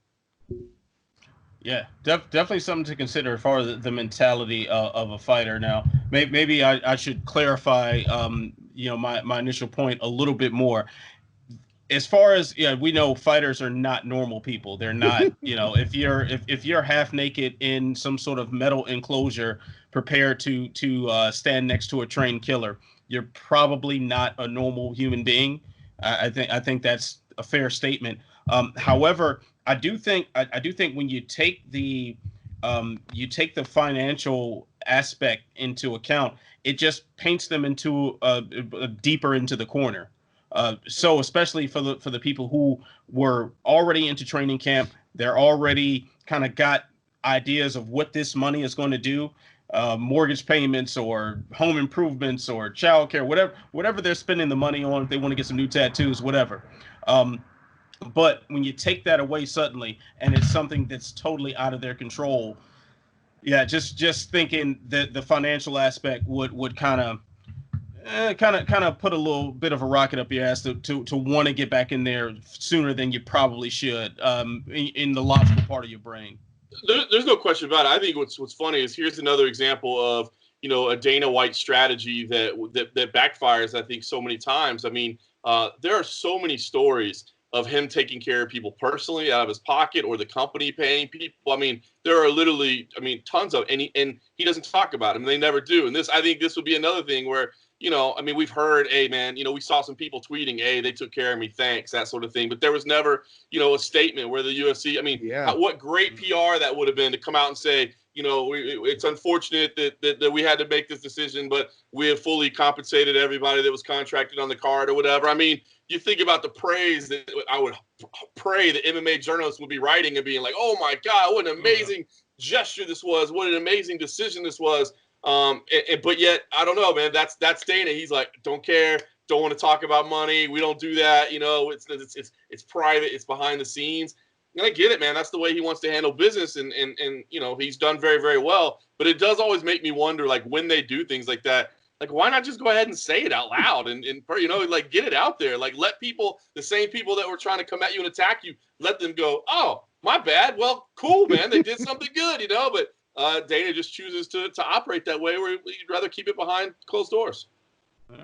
Yeah, definitely something to consider as far as the mentality of a fighter. Now, maybe I should clarify, my initial point a little bit more. As far as, we know fighters are not normal people. They're not, if you're half naked in some sort of metal enclosure, prepared to stand next to a trained killer, you're probably not a normal human being. I think that's a fair statement. However, I do think when you take the financial aspect into account, it just paints them into deeper into the corner. So especially for the people who were already into training camp, they're already kind of got ideas of what this money is going to do, mortgage payments or home improvements or childcare, whatever they're spending the money on. If they want to get some new tattoos, whatever. But when you take that away suddenly, and it's something that's totally out of their control, just thinking that the financial aspect would kind of put a little bit of a rocket up your ass to want to get back in there sooner than you probably should, in the logical part of your brain. There's no question about it. I think what's funny is, here's another example of, a Dana White strategy that backfires, I think, so many times. I mean, there are so many stories of him taking care of people personally out of his pocket, or the company paying people. I mean, there are literally, tons of, and he doesn't talk about them. They never do. And I think this would be another thing where, we've heard, hey, man, we saw some people tweeting, hey, they took care of me, thanks, that sort of thing. But there was never, a statement where the UFC, what great PR that would have been to come out and say, it's unfortunate that we had to make this decision, but we have fully compensated everybody that was contracted on the card or whatever. I mean, you think about the praise that I would pray that MMA journalists would be writing and being like, oh my God, what an amazing gesture this was. What an amazing decision this was. But yet, I don't know, man, that's Dana. He's like, don't care. Don't want to talk about money. We don't do that. It's private. It's behind the scenes. And I get it, man. That's the way he wants to handle business. And he's done very, very well. But it does always make me wonder, like, when they do things like that, like, why not just go ahead and say it out loud and like, get it out there? Like, let people, the same people that were trying to come at you and attack you, let them go, oh, my bad. Well, cool, man. They did something good, but Dana just chooses to operate that way, where you'd rather keep it behind closed doors. All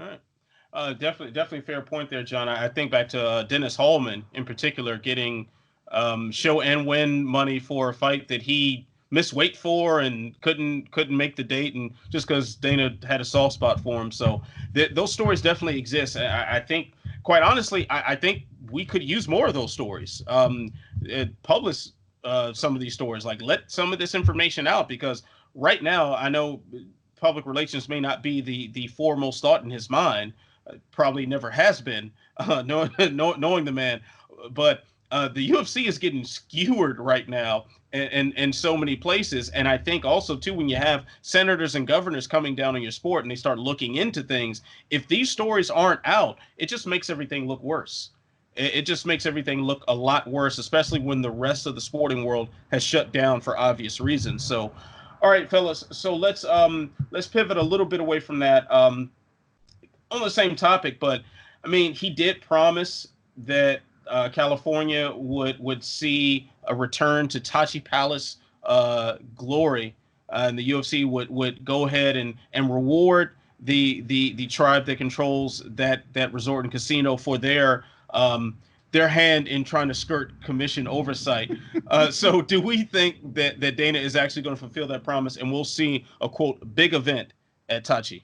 right. Definitely fair point there, John. I think back to Dennis Hallman in particular, getting show and win money for a fight that he missed weight for and couldn't make the date, and just because Dana had a soft spot for him. So those stories definitely exist. I think, quite honestly, I think we could use more of those stories. Publish some of these stories, like, let some of this information out, because right now I know public relations may not be the foremost thought in his mind, probably never has been, knowing the man, but the UFC is getting skewered right now in so many places. And I think also, too, when you have senators and governors coming down on your sport and they start looking into things, if these stories aren't out, it just makes everything look worse. It just makes everything look a lot worse, especially when the rest of the sporting world has shut down for obvious reasons. So, all right, fellas. So let's pivot a little bit away from that. On the same topic, but I mean, he did promise that California would see a return to Tachi Palace glory, and the UFC would go ahead and reward the tribe that controls that resort and casino for their hand in trying to skirt commission oversight. So do we think that Dana is actually going to fulfill that promise, and we'll see a, quote, big event at Tachi?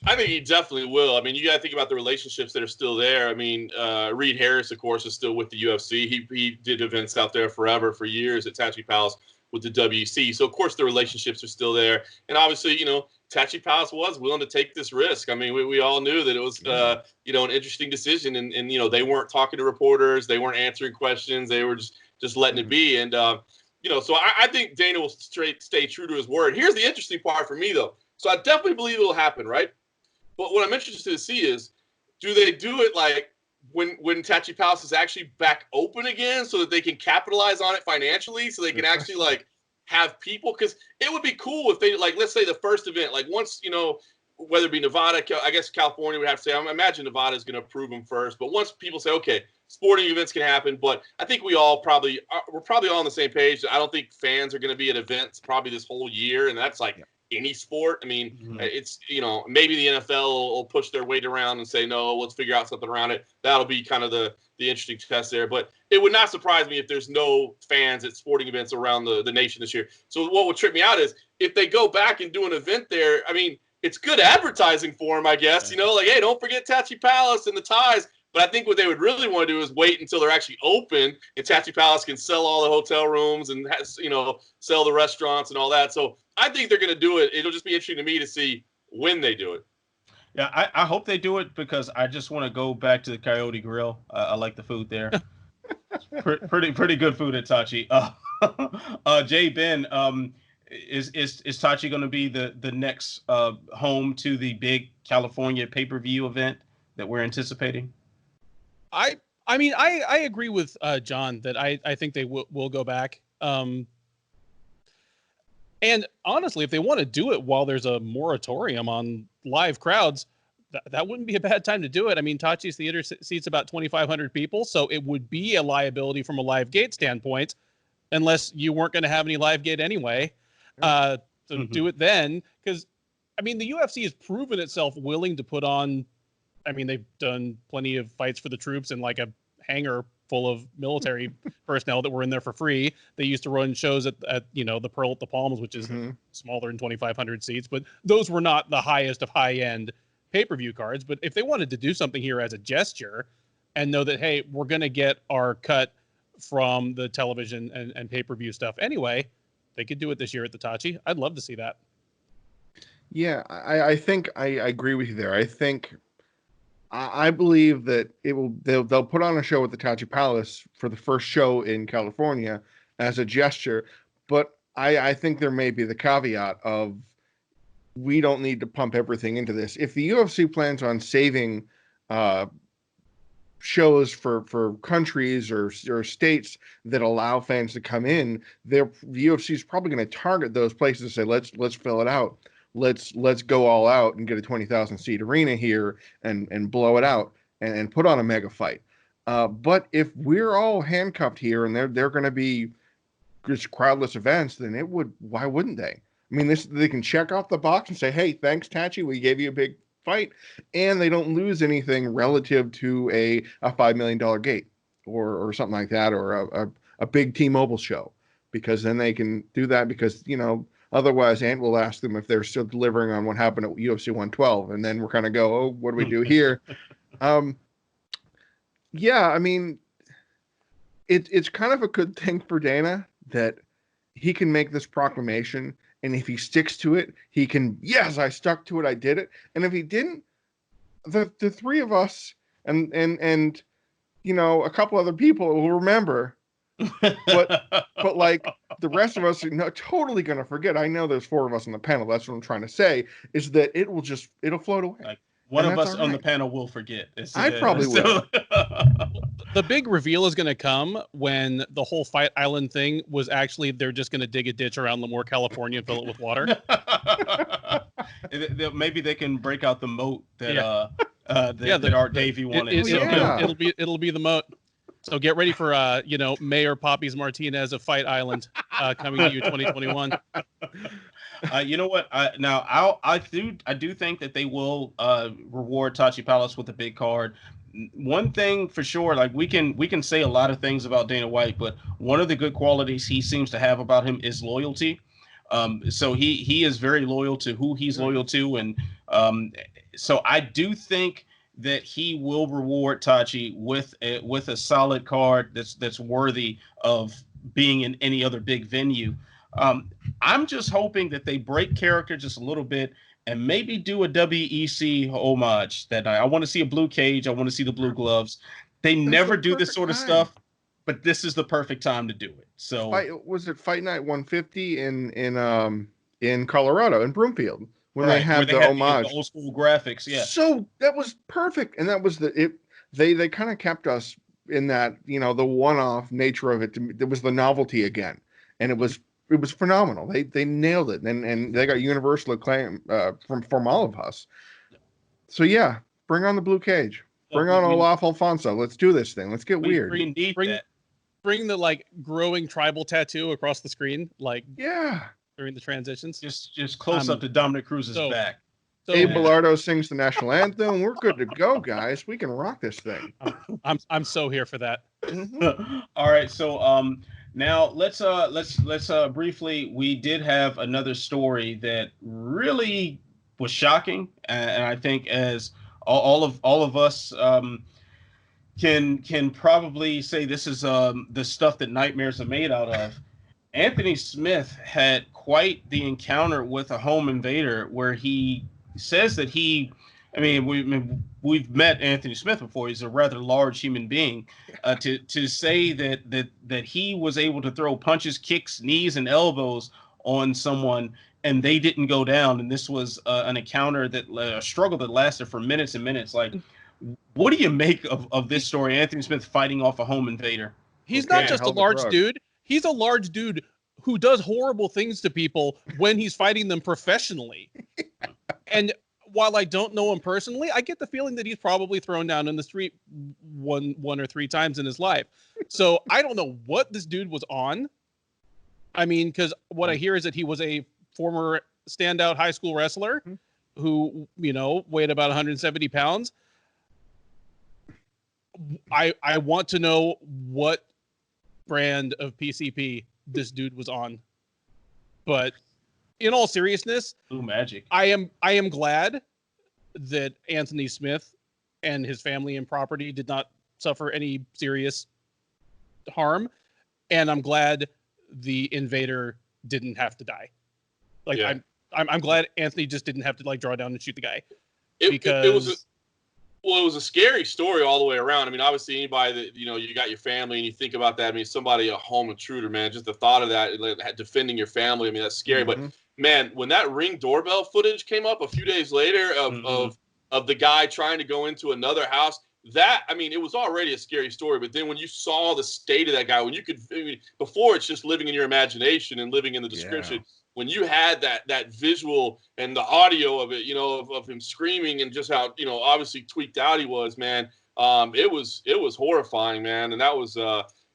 I think he definitely will. I mean, you got to think about the relationships that are still there. I mean, Reed Harris, of course, is still with the UFC. He did events out there for years at Tachi Palace with the WC. So, of course, the relationships are still there. And obviously, Tachi Palace was willing to take this risk. I mean, we all knew that it was, an interesting decision. And they weren't talking to reporters. They weren't answering questions. They were just letting it be. And, so I think Dana will stay true to his word. Here's the interesting part for me, though. So I definitely believe it will happen, right? But what I'm interested to see is, do they do it like when Tachi Palace is actually back open again, so that they can capitalize on it financially, so they can actually like have people? Because it would be cool if they, like, let's say the first event, like once, whether it be Nevada, I guess California would have to say, I imagine Nevada is going to approve them first. But once people say, okay, sporting events can happen, but I think we're probably all on the same page. I don't think fans are going to be at events probably this whole year, and that's like any sport. I mean, it's, maybe the NFL will push their weight around and say, no, let's figure out something around it. That'll be kind of the interesting test there. But it would not surprise me if there's no fans at sporting events around the nation this year. So what would trip me out is if they go back and do an event there. I mean, it's good advertising for them, I guess, like, hey, don't forget Tachi Palace and the ties. But I think what they would really want to do is wait until they're actually open and Tachi Palace can sell all the hotel rooms and sell the restaurants and all that. So I think they're going to do it. It'll just be interesting to me to see when they do it. Yeah, I hope they do it, because I just want to go back to the Coyote Grill. I like the food there. pretty good food at Tachi. Jay Ben, is Tachi going to be the next home to the big California pay-per-view event that we're anticipating? I mean, I agree with John that I think they will go back. And honestly, if they want to do it while there's a moratorium on live crowds, that wouldn't be a bad time to do it. I mean, Tachi's Theater seats about 2,500 people, so it would be a liability from a live gate standpoint, unless you weren't going to have any live gate anyway. So do it then, because, I mean, the UFC has proven itself willing to put on. I mean, they've done plenty of fights for the troops in like a hangar full of military personnel that were in there for free. They used to run shows at the Pearl at the Palms, which is smaller than 2,500 seats, but those were not the highest of high-end pay-per-view cards. But if they wanted to do something here as a gesture and know that, hey, we're going to get our cut from the television and pay-per-view stuff anyway, they could do it this year at the Tachi. I'd love to see that. Yeah, I think I agree with you there. I believe that they'll put on a show at the Tachi Palace for the first show in California as a gesture, but I think there may be the caveat of, we don't need to pump everything into this. If the UFC plans on saving shows for countries or states that allow fans to come in, the UFC is probably going to target those places and say, let's fill it out. Let's go all out and get a 20,000 seat arena here and blow it out and put on a mega fight. But if we're all handcuffed here and they're going to be just crowdless events, then why wouldn't they? I mean, they can check off the box and say, hey, thanks, Tachi, we gave you a big fight, and they don't lose anything relative to a $5 million gate or something like that, or a big T-Mobile show, because then they can do that, because, otherwise, Ant will ask them if they're still delivering on what happened at UFC 112, and then we're kind of go, oh, what do we do here? Yeah, I mean, it's kind of a good thing for Dana that he can make this proclamation, and if he sticks to it, he can, yes, I stuck to it, I did it. And if he didn't, the three of us and a couple other people will remember, but like the rest of us are totally going to forget. I know there's 4 of us on the panel. That's what I'm trying to say, is that it'll float away. Like, one And of that's us all on the right. panel will forget. I probably will. The big reveal is going to come when the whole Fight Island thing was actually they're just going to dig a ditch around Lemoore, California, and fill it with water. Maybe they can break out the moat that that Art Davey wanted. It'll be the moat. So get ready for Mayor Poppies Martinez of Fight Island coming to you 2021. You know what? I do think that they will reward Tachi Palace with a big card. One thing for sure, like we can say a lot of things about Dana White, but one of the good qualities he seems to have about him is loyalty. So he is very loyal to who he's loyal to, and so I do think that he will reward Tachi with a solid card that's worthy of being in any other big venue. I'm just hoping that they break character just a little bit and maybe do a WEC homage that night. I want to see a blue cage. I want to see the blue gloves. They never do this sort of stuff, but this is the perfect time to do it. So was it Fight Night 150 in Colorado in Broomfield when they had the homage, the old school graphics? Yeah. So that was perfect, and that was they kind of kept us in that the one-off nature of it. There was the novelty again, and it was phenomenal. They nailed it, and they got universal acclaim from all of us. So yeah, bring on the blue cage. Bring on Olaf Alfonso. Let's do this thing. Let's get weird. Bring the growing tribal tattoo across the screen, during the transitions. Just close up to Dominic Cruz's back. So, Abe Bellardo sings the national anthem. We're good to go, guys. We can rock this thing. I'm so here for that. All right, so now let's briefly. We did have another story that really was shocking, and I think as all of us can probably say this is the stuff that nightmares are made out of. Anthony Smith had quite the encounter with a home invader where he says that we've met Anthony Smith before. He's a rather large human being. To say that he was able to throw punches, kicks, knees, and elbows on someone and they didn't go down, and this was an encounter a struggle that lasted for minutes and minutes. Like, what do you make of this story? Anthony Smith fighting off a home invader. He's not just a large dude. He's a large dude who does horrible things to people when he's fighting them professionally. And while I don't know him personally, I get the feeling that he's probably thrown down in the street one or 3 times in his life. So I don't know what this dude was on. I mean, because what I hear is that he was a former standout high school wrestler who, weighed about 170 pounds. I want to know what brand of PCP this dude was on. But in all seriousness, Blue Magic. I am glad that Anthony Smith and his family and property did not suffer any serious harm, and I'm glad the invader didn't have to die. I'm glad Anthony just didn't have to draw down and shoot the guy. It was a scary story all the way around. I mean, obviously, anybody that, you got your family and you think about that. I mean, somebody, a home intruder, man, just the thought of that, defending your family. I mean, that's scary. Mm-hmm. But, man, when that Ring doorbell footage came up a few days later of the guy trying to go into another house, it was already a scary story. But then when you saw the state of that guy, before it's just living in your imagination and living in the description. Yeah. When you had that visual and the audio of it, of him screaming and just how, obviously tweaked out he was, man, it was horrifying, man. And that was,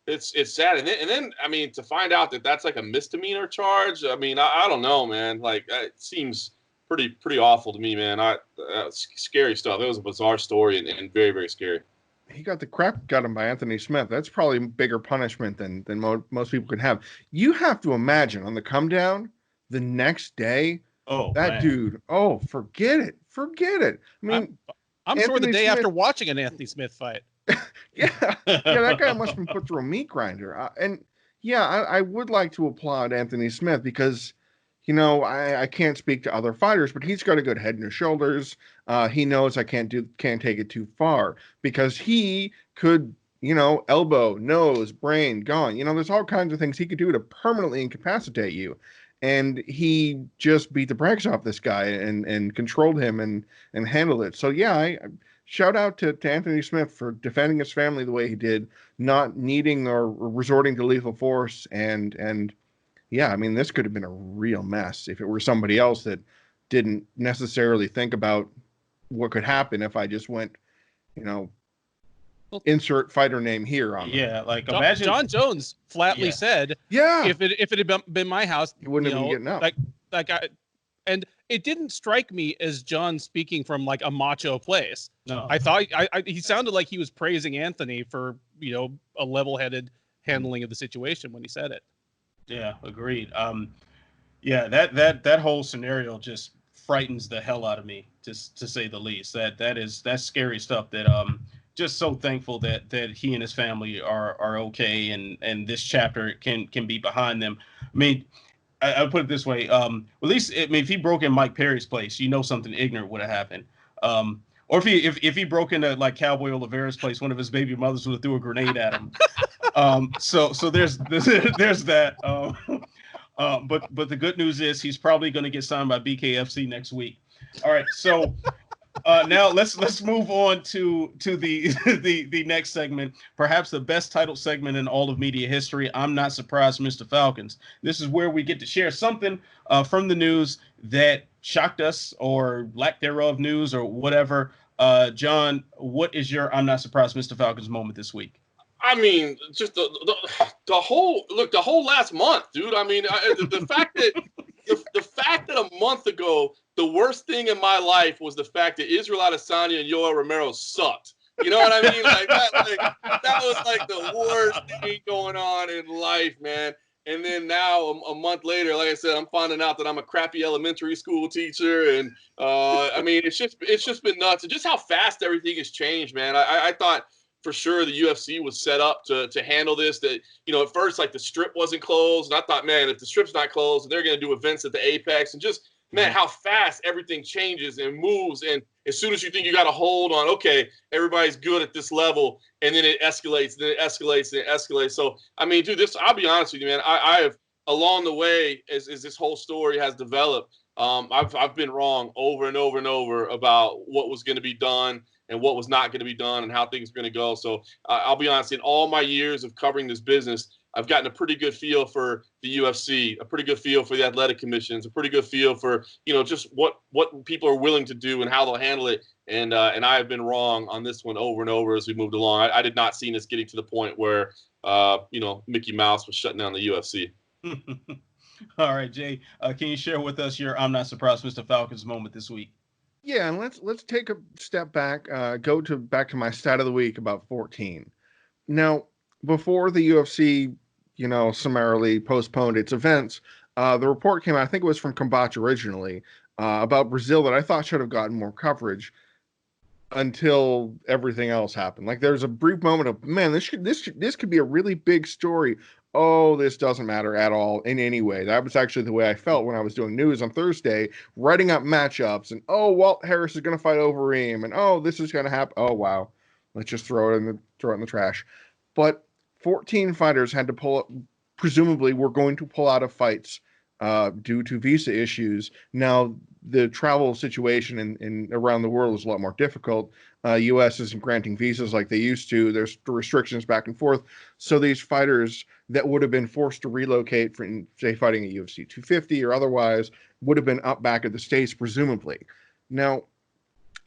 it's sad. And then, I mean, to find out that that's like a misdemeanor charge, I mean, I don't know, man. Like, it seems pretty awful to me, man. Scary stuff. It was a bizarre story and very, very scary. He got the crap got him by Anthony Smith. That's probably bigger punishment than most people could have. You have to imagine on the come down, the next day, dude, forget it. I mean, I'm sure the day after watching an Anthony Smith fight. yeah, that guy must have been put through a meat grinder. I would like to applaud Anthony Smith because, I can't speak to other fighters, but he's got a good head and shoulders. He knows I can't take it too far because he could elbow, nose, brain gone. There's all kinds of things he could do to permanently incapacitate you. And he just beat the brakes off this guy and controlled him and handled it. So yeah, I shout out to Anthony Smith for defending his family the way he did, not needing or resorting to lethal force. And yeah, I mean, this could have been a real mess if it were somebody else that didn't necessarily think about what could happen if I just went, insert fighter name here on them. Yeah, like imagine John Jones flatly said, if it had been my house, he wouldn't have been getting up. And it didn't strike me as John speaking from like a macho place. No, I thought he sounded like he was praising Anthony for a level-headed handling of the situation when he said it. Yeah, agreed. Yeah, that whole scenario just frightens the hell out of me, just to say the least. That's scary stuff. That just so thankful that he and his family are okay, and this chapter can be behind them. I mean, I'll put it this way. At least if he broke in Mike Perry's place, something ignorant would have happened. Or if he broke into like Cowboy Oliveira's place, one of his baby mothers would have threw a grenade at him. So there's that. But the good news is he's probably going to get signed by BKFC next week. All right, so now let's move on to the next segment, perhaps the best titled segment in all of media history. I'm not surprised, Mr. Falcons. This is where we get to share something from the news that shocked us, or lack thereof news, or whatever. John, what is your I'm not surprised, Mr. Falcons moment this week? I mean, just the whole last month, dude. I mean, the fact that a month ago, the worst thing in my life was the fact that Israel Adesanya and Yoel Romero sucked. You know what I mean? That was like the worst thing going on in life, man. And then now, a month later, like I said, I'm finding out that I'm a crappy elementary school teacher, and I mean, it's just been nuts, and just how fast everything has changed, man. I thought for sure the UFC was set up to handle this. That at first, like, the strip wasn't closed, and I thought, man, if the strip's not closed, they're going to do events at the Apex, and just, man, how fast everything changes and moves. And as soon as you think you got a hold on, okay, everybody's good at this level, and then it escalates, and then it escalates, and it escalates. So, I mean, dude, I'll be honest with you, man. I have, along the way, as this whole story has developed, I've been wrong over and over and over about what was going to be done and what was not going to be done and how things are going to go. So I'll be honest, in all my years of covering this business, I've gotten a pretty good feel for the UFC, a pretty good feel for the athletic commissions, a pretty good feel for, just what people are willing to do and how they'll handle it. And I have been wrong on this one over and over as we moved along. I did not see this getting to the point where, Mickey Mouse was shutting down the UFC. All right, Jay, can you share with us your I'm not surprised, Mr. Falcons moment this week? Yeah, and let's take a step back, go back to my stat of the week about 14. Now, before the UFC, summarily postponed its events, the report came out, I think it was from Combate originally, about Brazil that I thought should have gotten more coverage until everything else happened. Like, there's a brief moment of, man, this could be a really big story. Oh, this doesn't matter at all in any way. That was actually the way I felt when I was doing news on Thursday, writing up matchups, and Walt Harris is going to fight Overeem, and this is going to happen. Oh, wow, let's just throw it in the trash. But 14 fighters had to pull up. Presumably, were going to pull out of fights due to visa issues. Now, the travel situation in around the world is a lot more difficult. U.S. isn't granting visas like they used to. There's restrictions back and forth. So these fighters that would have been forced to relocate for, say, fighting at UFC 250 or otherwise would have been up back at the States, presumably. Now,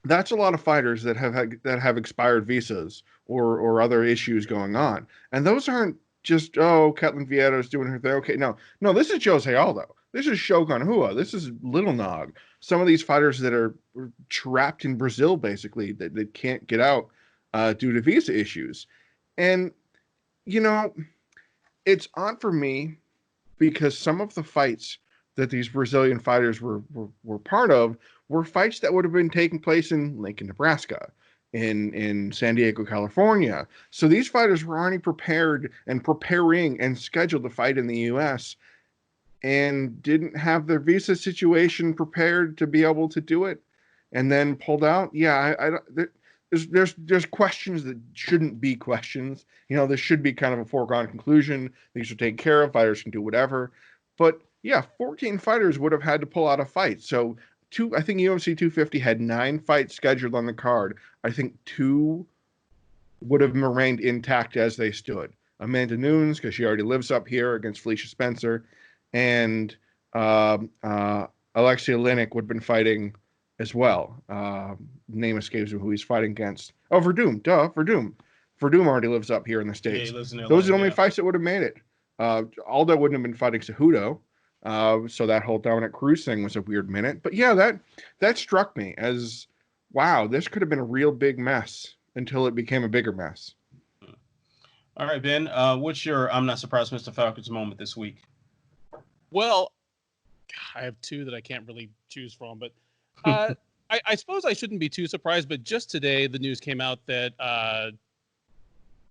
that's a lot of fighters that have expired visas or other issues going on. And those aren't just, Ketlin Vieira's doing her thing. Okay, no, this is Jose Aldo. This is Shogun Rua. This is Little Nog. Some of these fighters that are trapped in Brazil, basically, that can't get out due to visa issues. And, it's odd for me because some of the fights that these Brazilian fighters were part of were fights that would have been taking place in Lincoln, Nebraska, in San Diego, California. So these fighters were already prepared and preparing and scheduled to fight in the U.S. and didn't have their visa situation prepared to be able to do it, and then pulled out. Yeah, there's questions that shouldn't be questions. This should be kind of a foregone conclusion. These are taken care of. Fighters can do whatever. But yeah, 14 fighters would have had to pull out a fight. So I think UFC 250 had 9 fights scheduled on the card. I think 2 would have remained intact as they stood. Amanda Nunes, because she already lives up here, against Felicia Spencer, and Alexia Oleinik would have been fighting as well. Name escapes me who he's fighting against. Oh, Verdum. Verdum. Verdum already lives up here in the States. Yeah, he lives in Those are the Atlanta, only fights that would have made it. Aldo wouldn't have been fighting Cejudo. So that whole Dominic Cruz thing was a weird minute. But yeah, that struck me as, wow, this could have been a real big mess until it became a bigger mess. All right, Ben, what's your I'm not surprised Mr. Falcons moment this week? Well, I have 2 that I can't really choose from, but I suppose I shouldn't be too surprised, but just today the news came out that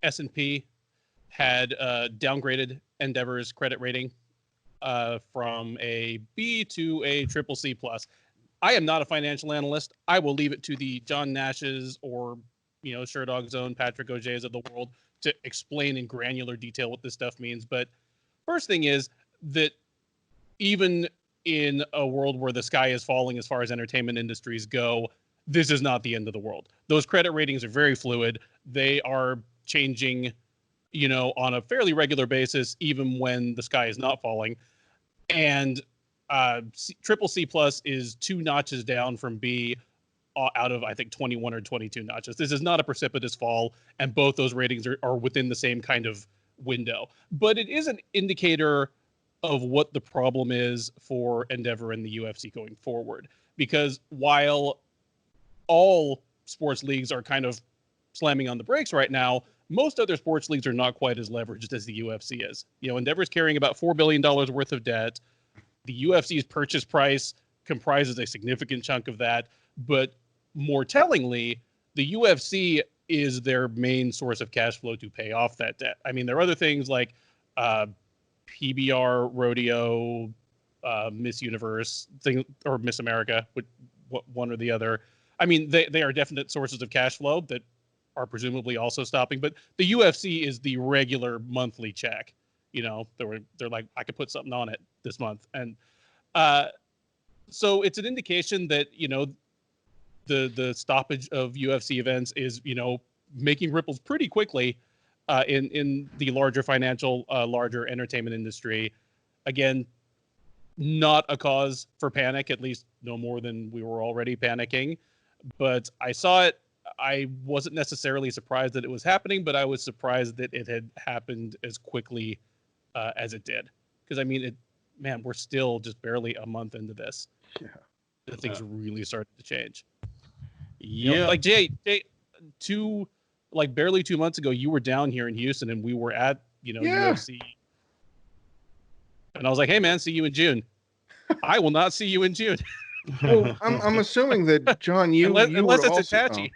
S&P had downgraded Endeavor's credit rating from a B to a triple C+. I am not a financial analyst. I will leave it to the John Nash's or Sherdog's own Patrick Auger's of the world to explain in granular detail what this stuff means. But first thing is that even in a world where the sky is falling as far as entertainment industries go, this is not the end of the world. Those credit ratings are very fluid. They are changing, on a fairly regular basis, even when the sky is not falling. And triple C plus is 2 notches down from B out of, I think, 21 or 22 notches. This is not a precipitous fall, and both those ratings are within the same kind of window. But it is an indicator of what the problem is for Endeavor and the UFC going forward. Because while all sports leagues are kind of slamming on the brakes right now, most other sports leagues are not quite as leveraged as the UFC is. Endeavor's carrying about $4 billion worth of debt. The UFC's purchase price comprises a significant chunk of that. But more tellingly, the UFC is their main source of cash flow to pay off that debt. I mean, there are other things like PBR, Rodeo, Miss Universe, or Miss America, one or the other. I mean, they are definite sources of cash flow that are presumably also stopping. But the UFC is the regular monthly check. They're like, I could put something on it this month. And so it's an indication that, the stoppage of UFC events is, making ripples pretty quickly in the larger financial, larger entertainment industry. Again, not a cause for panic, at least no more than we were already panicking. But I saw it. I wasn't necessarily surprised that it was happening, but I was surprised that it had happened as quickly as it did. Because, I mean, we're still just barely a month into this. Yeah. Things really started to change. Yeah. Like Jay, barely 2 months ago, you were down here in Houston and we were at, UFC. And I was like, hey man, see you in June. I will not see you in June. Well, I'm assuming that, John, unless it's a Tachi.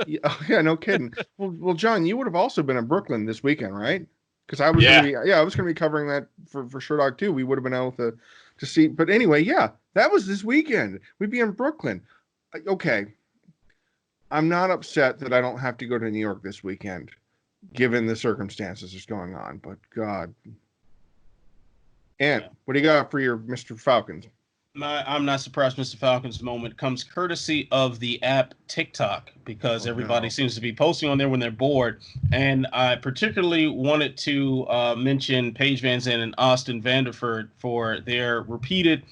Yeah, no kidding. Well, John, you would have also been in Brooklyn this weekend, right? Because I was gonna be covering that for Sherdog too. We would have been able to see. But anyway, yeah, that was this weekend. We'd be in Brooklyn. Okay. I'm not upset that I don't have to go to New York this weekend, given the circumstances that's going on. But God. And what do you got for your Mr. Falcons? I'm not surprised Mr. Falcons moment comes courtesy of the app TikTok, because everybody seems to be posting on there when they're bored. And I particularly wanted to mention Paige VanZant and Austin Vanderford for their repeated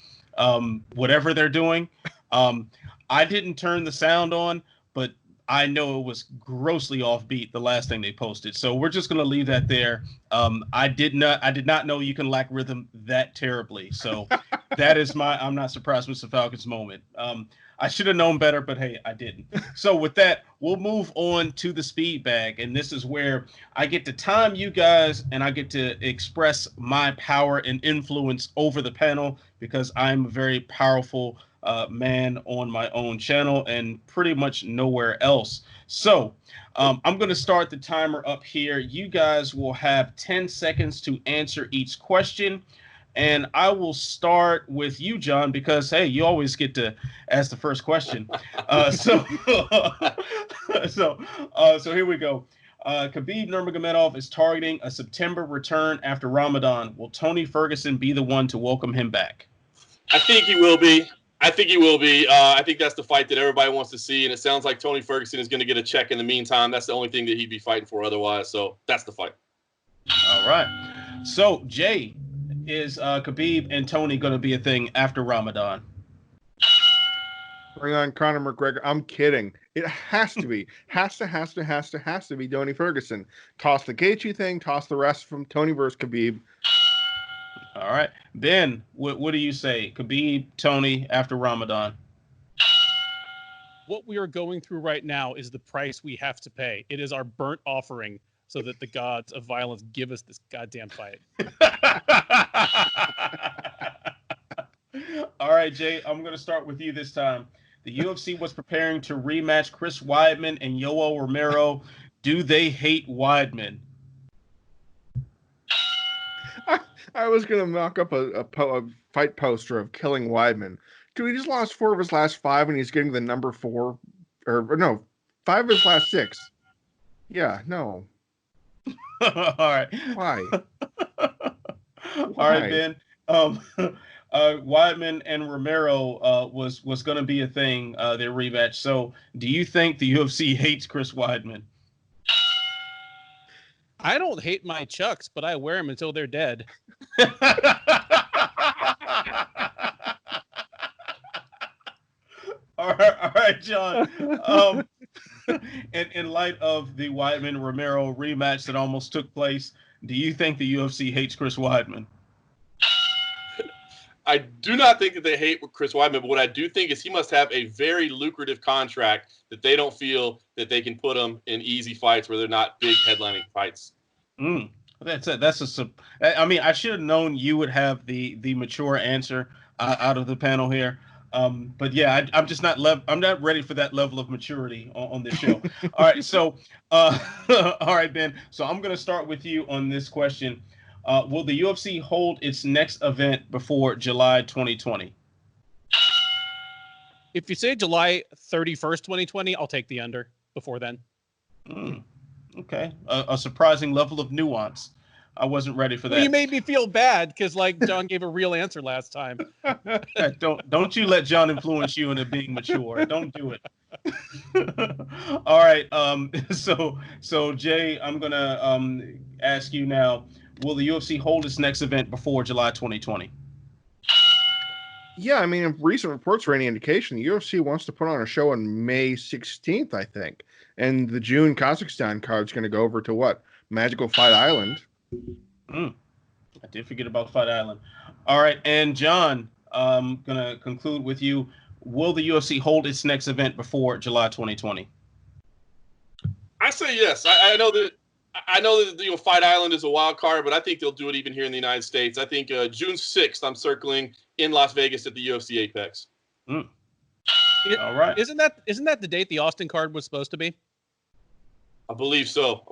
whatever they're doing. I didn't turn the sound on, but I know it was grossly offbeat the last thing they posted. So we're just going to leave that there. I did not know you can lack rhythm that terribly. So that is my I'm not surprised Mr. Falcons moment. I should have known better, but hey, I didn't. So with that, we'll move on to the speed bag. And this is where I get to time you guys and I get to express my power and influence over the panel, because I'm a very powerful man on my own channel and pretty much nowhere else. So I'm going to start the timer up here. You guys will have 10 seconds to answer each question. And I will start with you, John, because hey, you always get to ask the first question. So here we go. Khabib Nurmagomedov is targeting a September return after Ramadan. Will Tony Ferguson be the one to welcome him back? I think he will be. I think that's the fight that everybody wants to see, and it sounds like Tony Ferguson is going to get a check in the meantime. That's the only thing that he'd be fighting for otherwise. So that's the fight. All right. So, Jay, is Khabib and Tony going to be a thing after Ramadan? Bring on Conor McGregor. I'm kidding. It has to be. Has to be Tony Ferguson. Toss the Gaethje thing. Toss the rest from Tony versus Khabib. All right. Ben, what do you say? Khabib, Tony, after Ramadan? What we are going through right now is the price we have to pay. It is our burnt offering so that the gods of violence give us this goddamn fight. All right, Jay, I'm going to start with you this time. The UFC was preparing to rematch Chris Weidman and Yoel Romero. Do they hate Weidman? I was going to mock up a fight poster of killing Weidman. Dude, he just lost 4 of his last 5, and he's getting the number 4. Or no, 5 of his last 6. Yeah, no. All right. Why? All right, Ben. Weidman and Romero was going to be a thing, their rematch. So do you think the UFC hates Chris Weidman? I don't hate my Chucks, but I wear them until they're dead. All right, John. In light of the Weidman-Romero rematch that almost took place, do you think the UFC hates Chris Weidman? I do not think that they hate Chris Weidman, but what I do think is he must have a very lucrative contract that they don't feel that they can put him in easy fights where they're not big headlining fights. That's it. I mean, I should have known you would have the mature answer out of the panel here. But yeah, I'm just not I'm not ready for that level of maturity on this show. All right, so all right, Ben. So I'm going to start with you on this question. Will the UFC hold its next event before July 2020? If you say July 31st, 2020, I'll take the under before then. Okay. A surprising level of nuance. I wasn't ready for that. Well, you made me feel bad because, like, John gave a real answer last time. Don't you let John influence you into being mature. Don't do it. All right. So Jay, I'm gonna ask you now. Will the UFC hold its next event before July 2020? Yeah, I mean, if recent reports are any indication, the UFC wants to put on a show on May 16th, I think. And the June Kazakhstan card is going to go over to what? Magical Fight Island. I did forget about Fight Island. All right, and John, I'm going to conclude with you. Will the UFC hold its next event before July 2020? I say yes. I know that Fight Island is a wild card, but I think they'll do it even here in the United States. I think June 6th, I'm circling in Las Vegas at the UFC Apex. All right. Isn't that the date the Austin card was supposed to be? I believe so.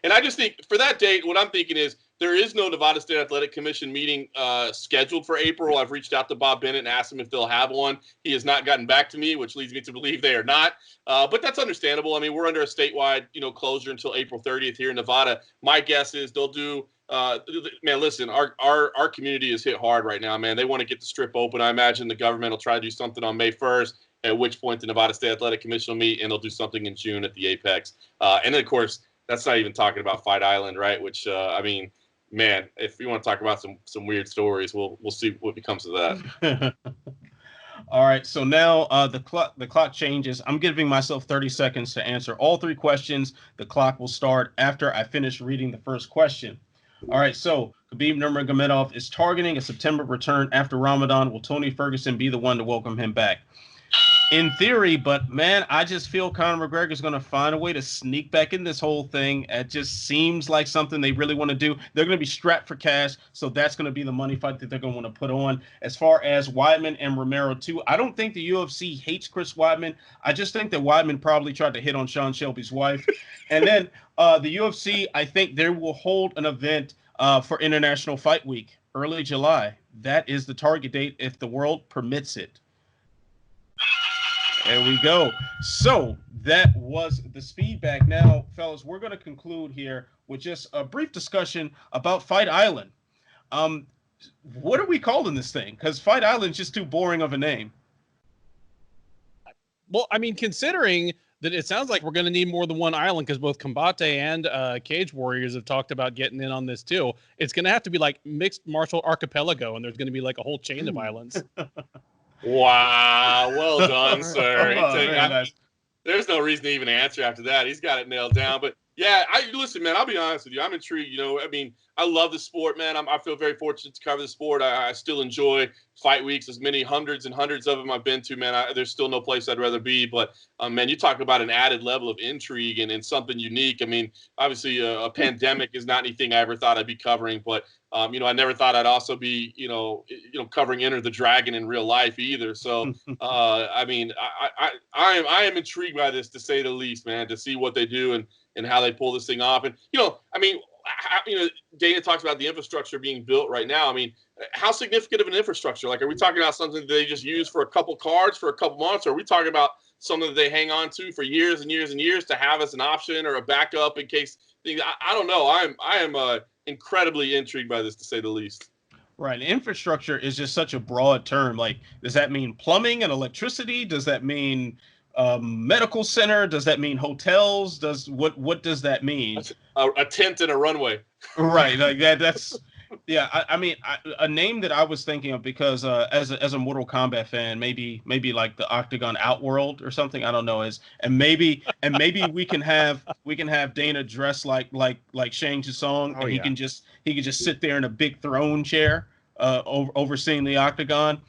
And I just think for that date, what I'm thinking is there is no Nevada State Athletic Commission meeting scheduled for April. I've reached out to Bob Bennett and asked him if they'll have one. He has not gotten back to me, which leads me to believe they are not. But that's understandable. I mean, we're under a statewide, closure until April 30th here in Nevada. My guess is they'll do. Man, listen, our community is hit hard right now, man. They want to get the strip open. I imagine the government will try to do something on May 1st. At which point the Nevada State Athletic Commission will meet, and they'll do something in June at the Apex. And then, of course, that's not even talking about Fight Island, right? Which, I mean, man, if you want to talk about some weird stories, we'll see what becomes of that. All right, so now the clock changes. I'm giving myself 30 seconds to answer all 3 questions. The clock will start after I finish reading the first question. All right, so Khabib Nurmagomedov is targeting a September return after Ramadan. Will Tony Ferguson be the one to welcome him back? In theory, but man, I just feel Conor McGregor is going to find a way to sneak back in this whole thing. It just seems like something they really want to do. They're going to be strapped for cash, so that's going to be the money fight that they're going to want to put on. As far as Weidman and Romero too, I don't think the UFC hates Chris Weidman. I just think that Weidman probably tried to hit on Sean Shelby's wife. And then the UFC, I think they will hold an event for International Fight Week early July. That is the target date if the world permits it. There we go. So that was the speedback. Now, fellas, we're going to conclude here with just a brief discussion about Fight Island. What are we calling this thing? Because Fight Island's just too boring of a name. Well, I mean, considering that it sounds like we're going to need more than one island, because both Combate and Cage Warriors have talked about getting in on this too. It's going to have to be like mixed martial archipelago, and there's going to be like a whole chain of islands. Wow, well done, sir. Nice. There's no reason to even answer after that. He's got it nailed down. But yeah, listen, man. I'll be honest with you. I'm intrigued. You know, I mean, I love the sport, man. I feel very fortunate to cover the sport. I still enjoy fight weeks, as many hundreds and hundreds of them I've been to, man. There's still no place I'd rather be. But man, you talk about an added level of intrigue and something unique. I mean, obviously, a pandemic is not anything I ever thought I'd be covering, but you know, I never thought I'd also be, you know, covering Enter the Dragon in real life either. So, I mean, I am intrigued by this, to say the least, man, to see what they do and how they pull this thing off. And, you know, I mean, Dana talks about the infrastructure being built right now. I mean, how significant of an infrastructure? Like, are we talking about something that they just use for a couple cards for a couple months? Or are we talking about something that they hang on to for years and years and years to have as an option or a backup in case things? I don't know. I am incredibly intrigued by this, to say the least. Right. Infrastructure is just such a broad term. Like, does that mean plumbing and electricity? Does that mean medical center? Does that mean hotels? What does that mean? A tent and a runway. Right. Like that's yeah. I mean, a name that I was thinking of, because as a Mortal Kombat fan, maybe like the Octagon Outworld or something. I don't know. And maybe we can have Dana dress like Shang Tsung, and he can just sit there in a big throne chair overseeing the Octagon.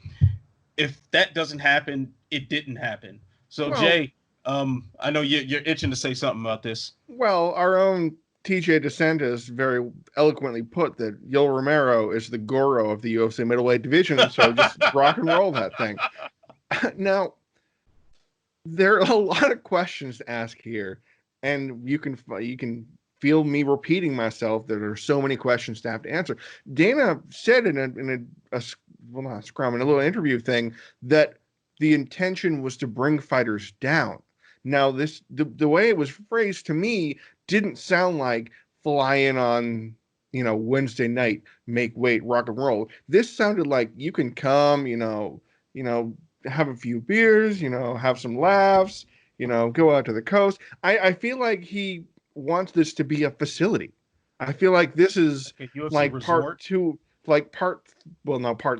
If that doesn't happen, it didn't happen. So, well, Jay, I know you're itching to say something about this. Well, our own TJ DeSantis very eloquently put that Yoel Romero is the Goro of the UFC middleweight division, so just rock and roll that thing. Now, there are a lot of questions to ask here, and you can feel me repeating myself. There are so many questions to have to answer. Dana said in a little interview thing that the intention was to bring fighters down. Now, the way it was phrased to me didn't sound like fly in on, Wednesday night, make weight, rock and roll. This sounded like you can come, have a few beers, have some laughs, go out to the coast. I feel like he wants this to be a facility. I feel like this is like part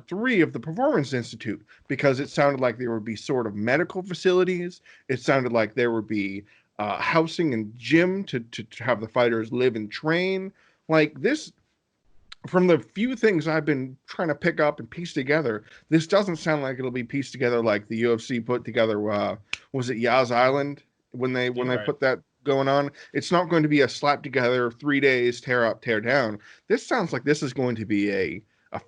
3 of the Performance Institute, because it sounded like there would be sort of medical facilities. It sounded like there would be housing and gym to have the fighters live and train. Like this, from the few things I've been trying to pick up and piece together, this doesn't sound like it'll be pieced together like the UFC put together. Was it Yaz Island when they put that going on? It's not going to be a slap together 3 days, tear up, tear down. This sounds like this is going to be a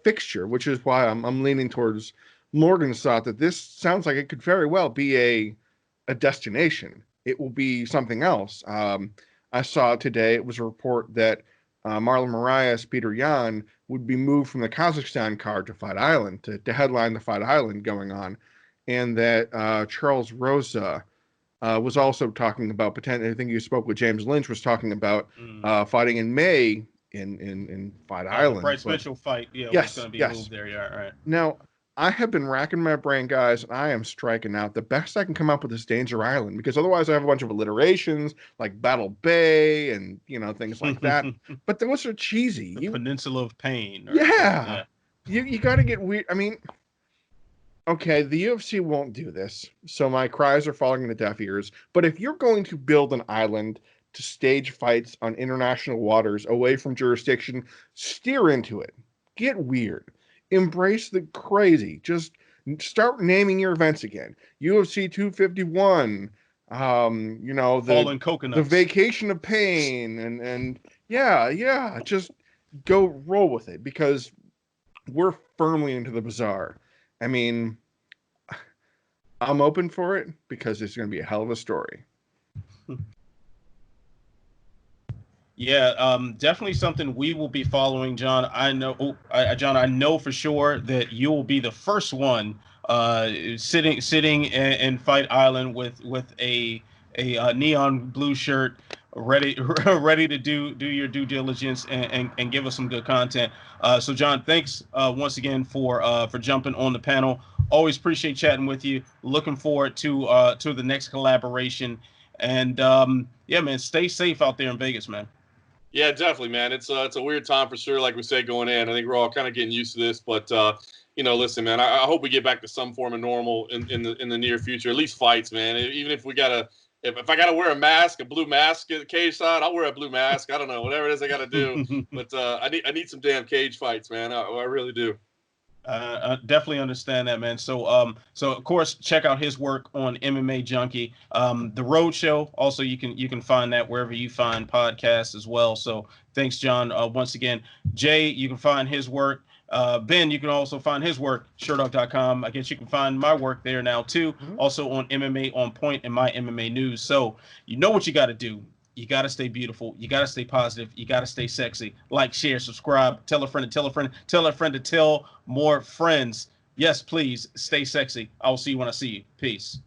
fixture, which is why I'm leaning towards Morgan's thought that this sounds like it could very well be a destination. It will be something else. I saw today, it was a report that Marlon Moraes, Peter Yan would be moved from the Kazakhstan card to Fight Island to headline the Fight Island going on, and that Charles Rosa was also talking about potential. I think you spoke with James Lynch, was talking about fighting in May in Fight Island. The Bryce Mitchell fight, yes, was going to be moved there. Yeah, right. Now, I have been racking my brain, guys, and I am striking out. The best I can come up with is Danger Island, because otherwise I have a bunch of alliterations like Battle Bay and things like that. But those are cheesy. The Peninsula of Pain. Yeah. You got to get weird. I mean, okay, the UFC won't do this, so my cries are falling into deaf ears. But if you're going to build an island to stage fights on international waters away from jurisdiction, steer into it. Get weird. Embrace the crazy. Just start naming your events again. UFC 251, Fallen Coconuts, the Vacation of Pain, and just go roll with it, because we're firmly into the bizarre. I mean, I'm open for it because it's going to be a hell of a story. Yeah, definitely something we will be following, John. I know, John, I know for sure that you will be the first one sitting in Fight Island with a neon blue shirt, ready ready to do your due diligence and give us some good content. So, John, thanks once again for jumping on the panel. Always appreciate chatting with you. Looking forward to the next collaboration. And yeah, man, stay safe out there in Vegas, man. Yeah, definitely, man. It's a weird time for sure. Like we said going in, I think we're all kind of getting used to this. But listen, man, I hope we get back to some form of normal in the near future. At least fights, man. Even if we gotta, if I gotta wear a mask, a blue mask at the cage side, I'll wear a blue mask. I don't know, whatever it is I gotta do. But I need some damn cage fights, man. I really do. I definitely understand that, man. So of course, check out his work on MMA Junkie. The Road Show, also you can find that wherever you find podcasts as well. So thanks, John. Once again, Jay, you can find his work. Ben, you can also find his work, Sherdog.com. I guess you can find my work there now too. Also on MMA On Point and my MMA News. So you know what you got to do. You got to stay beautiful. You got to stay positive. You got to stay sexy. Like, share, subscribe, tell a friend to tell a friend, tell a friend to tell more friends. Yes, please stay sexy. I will see you when I see you. Peace.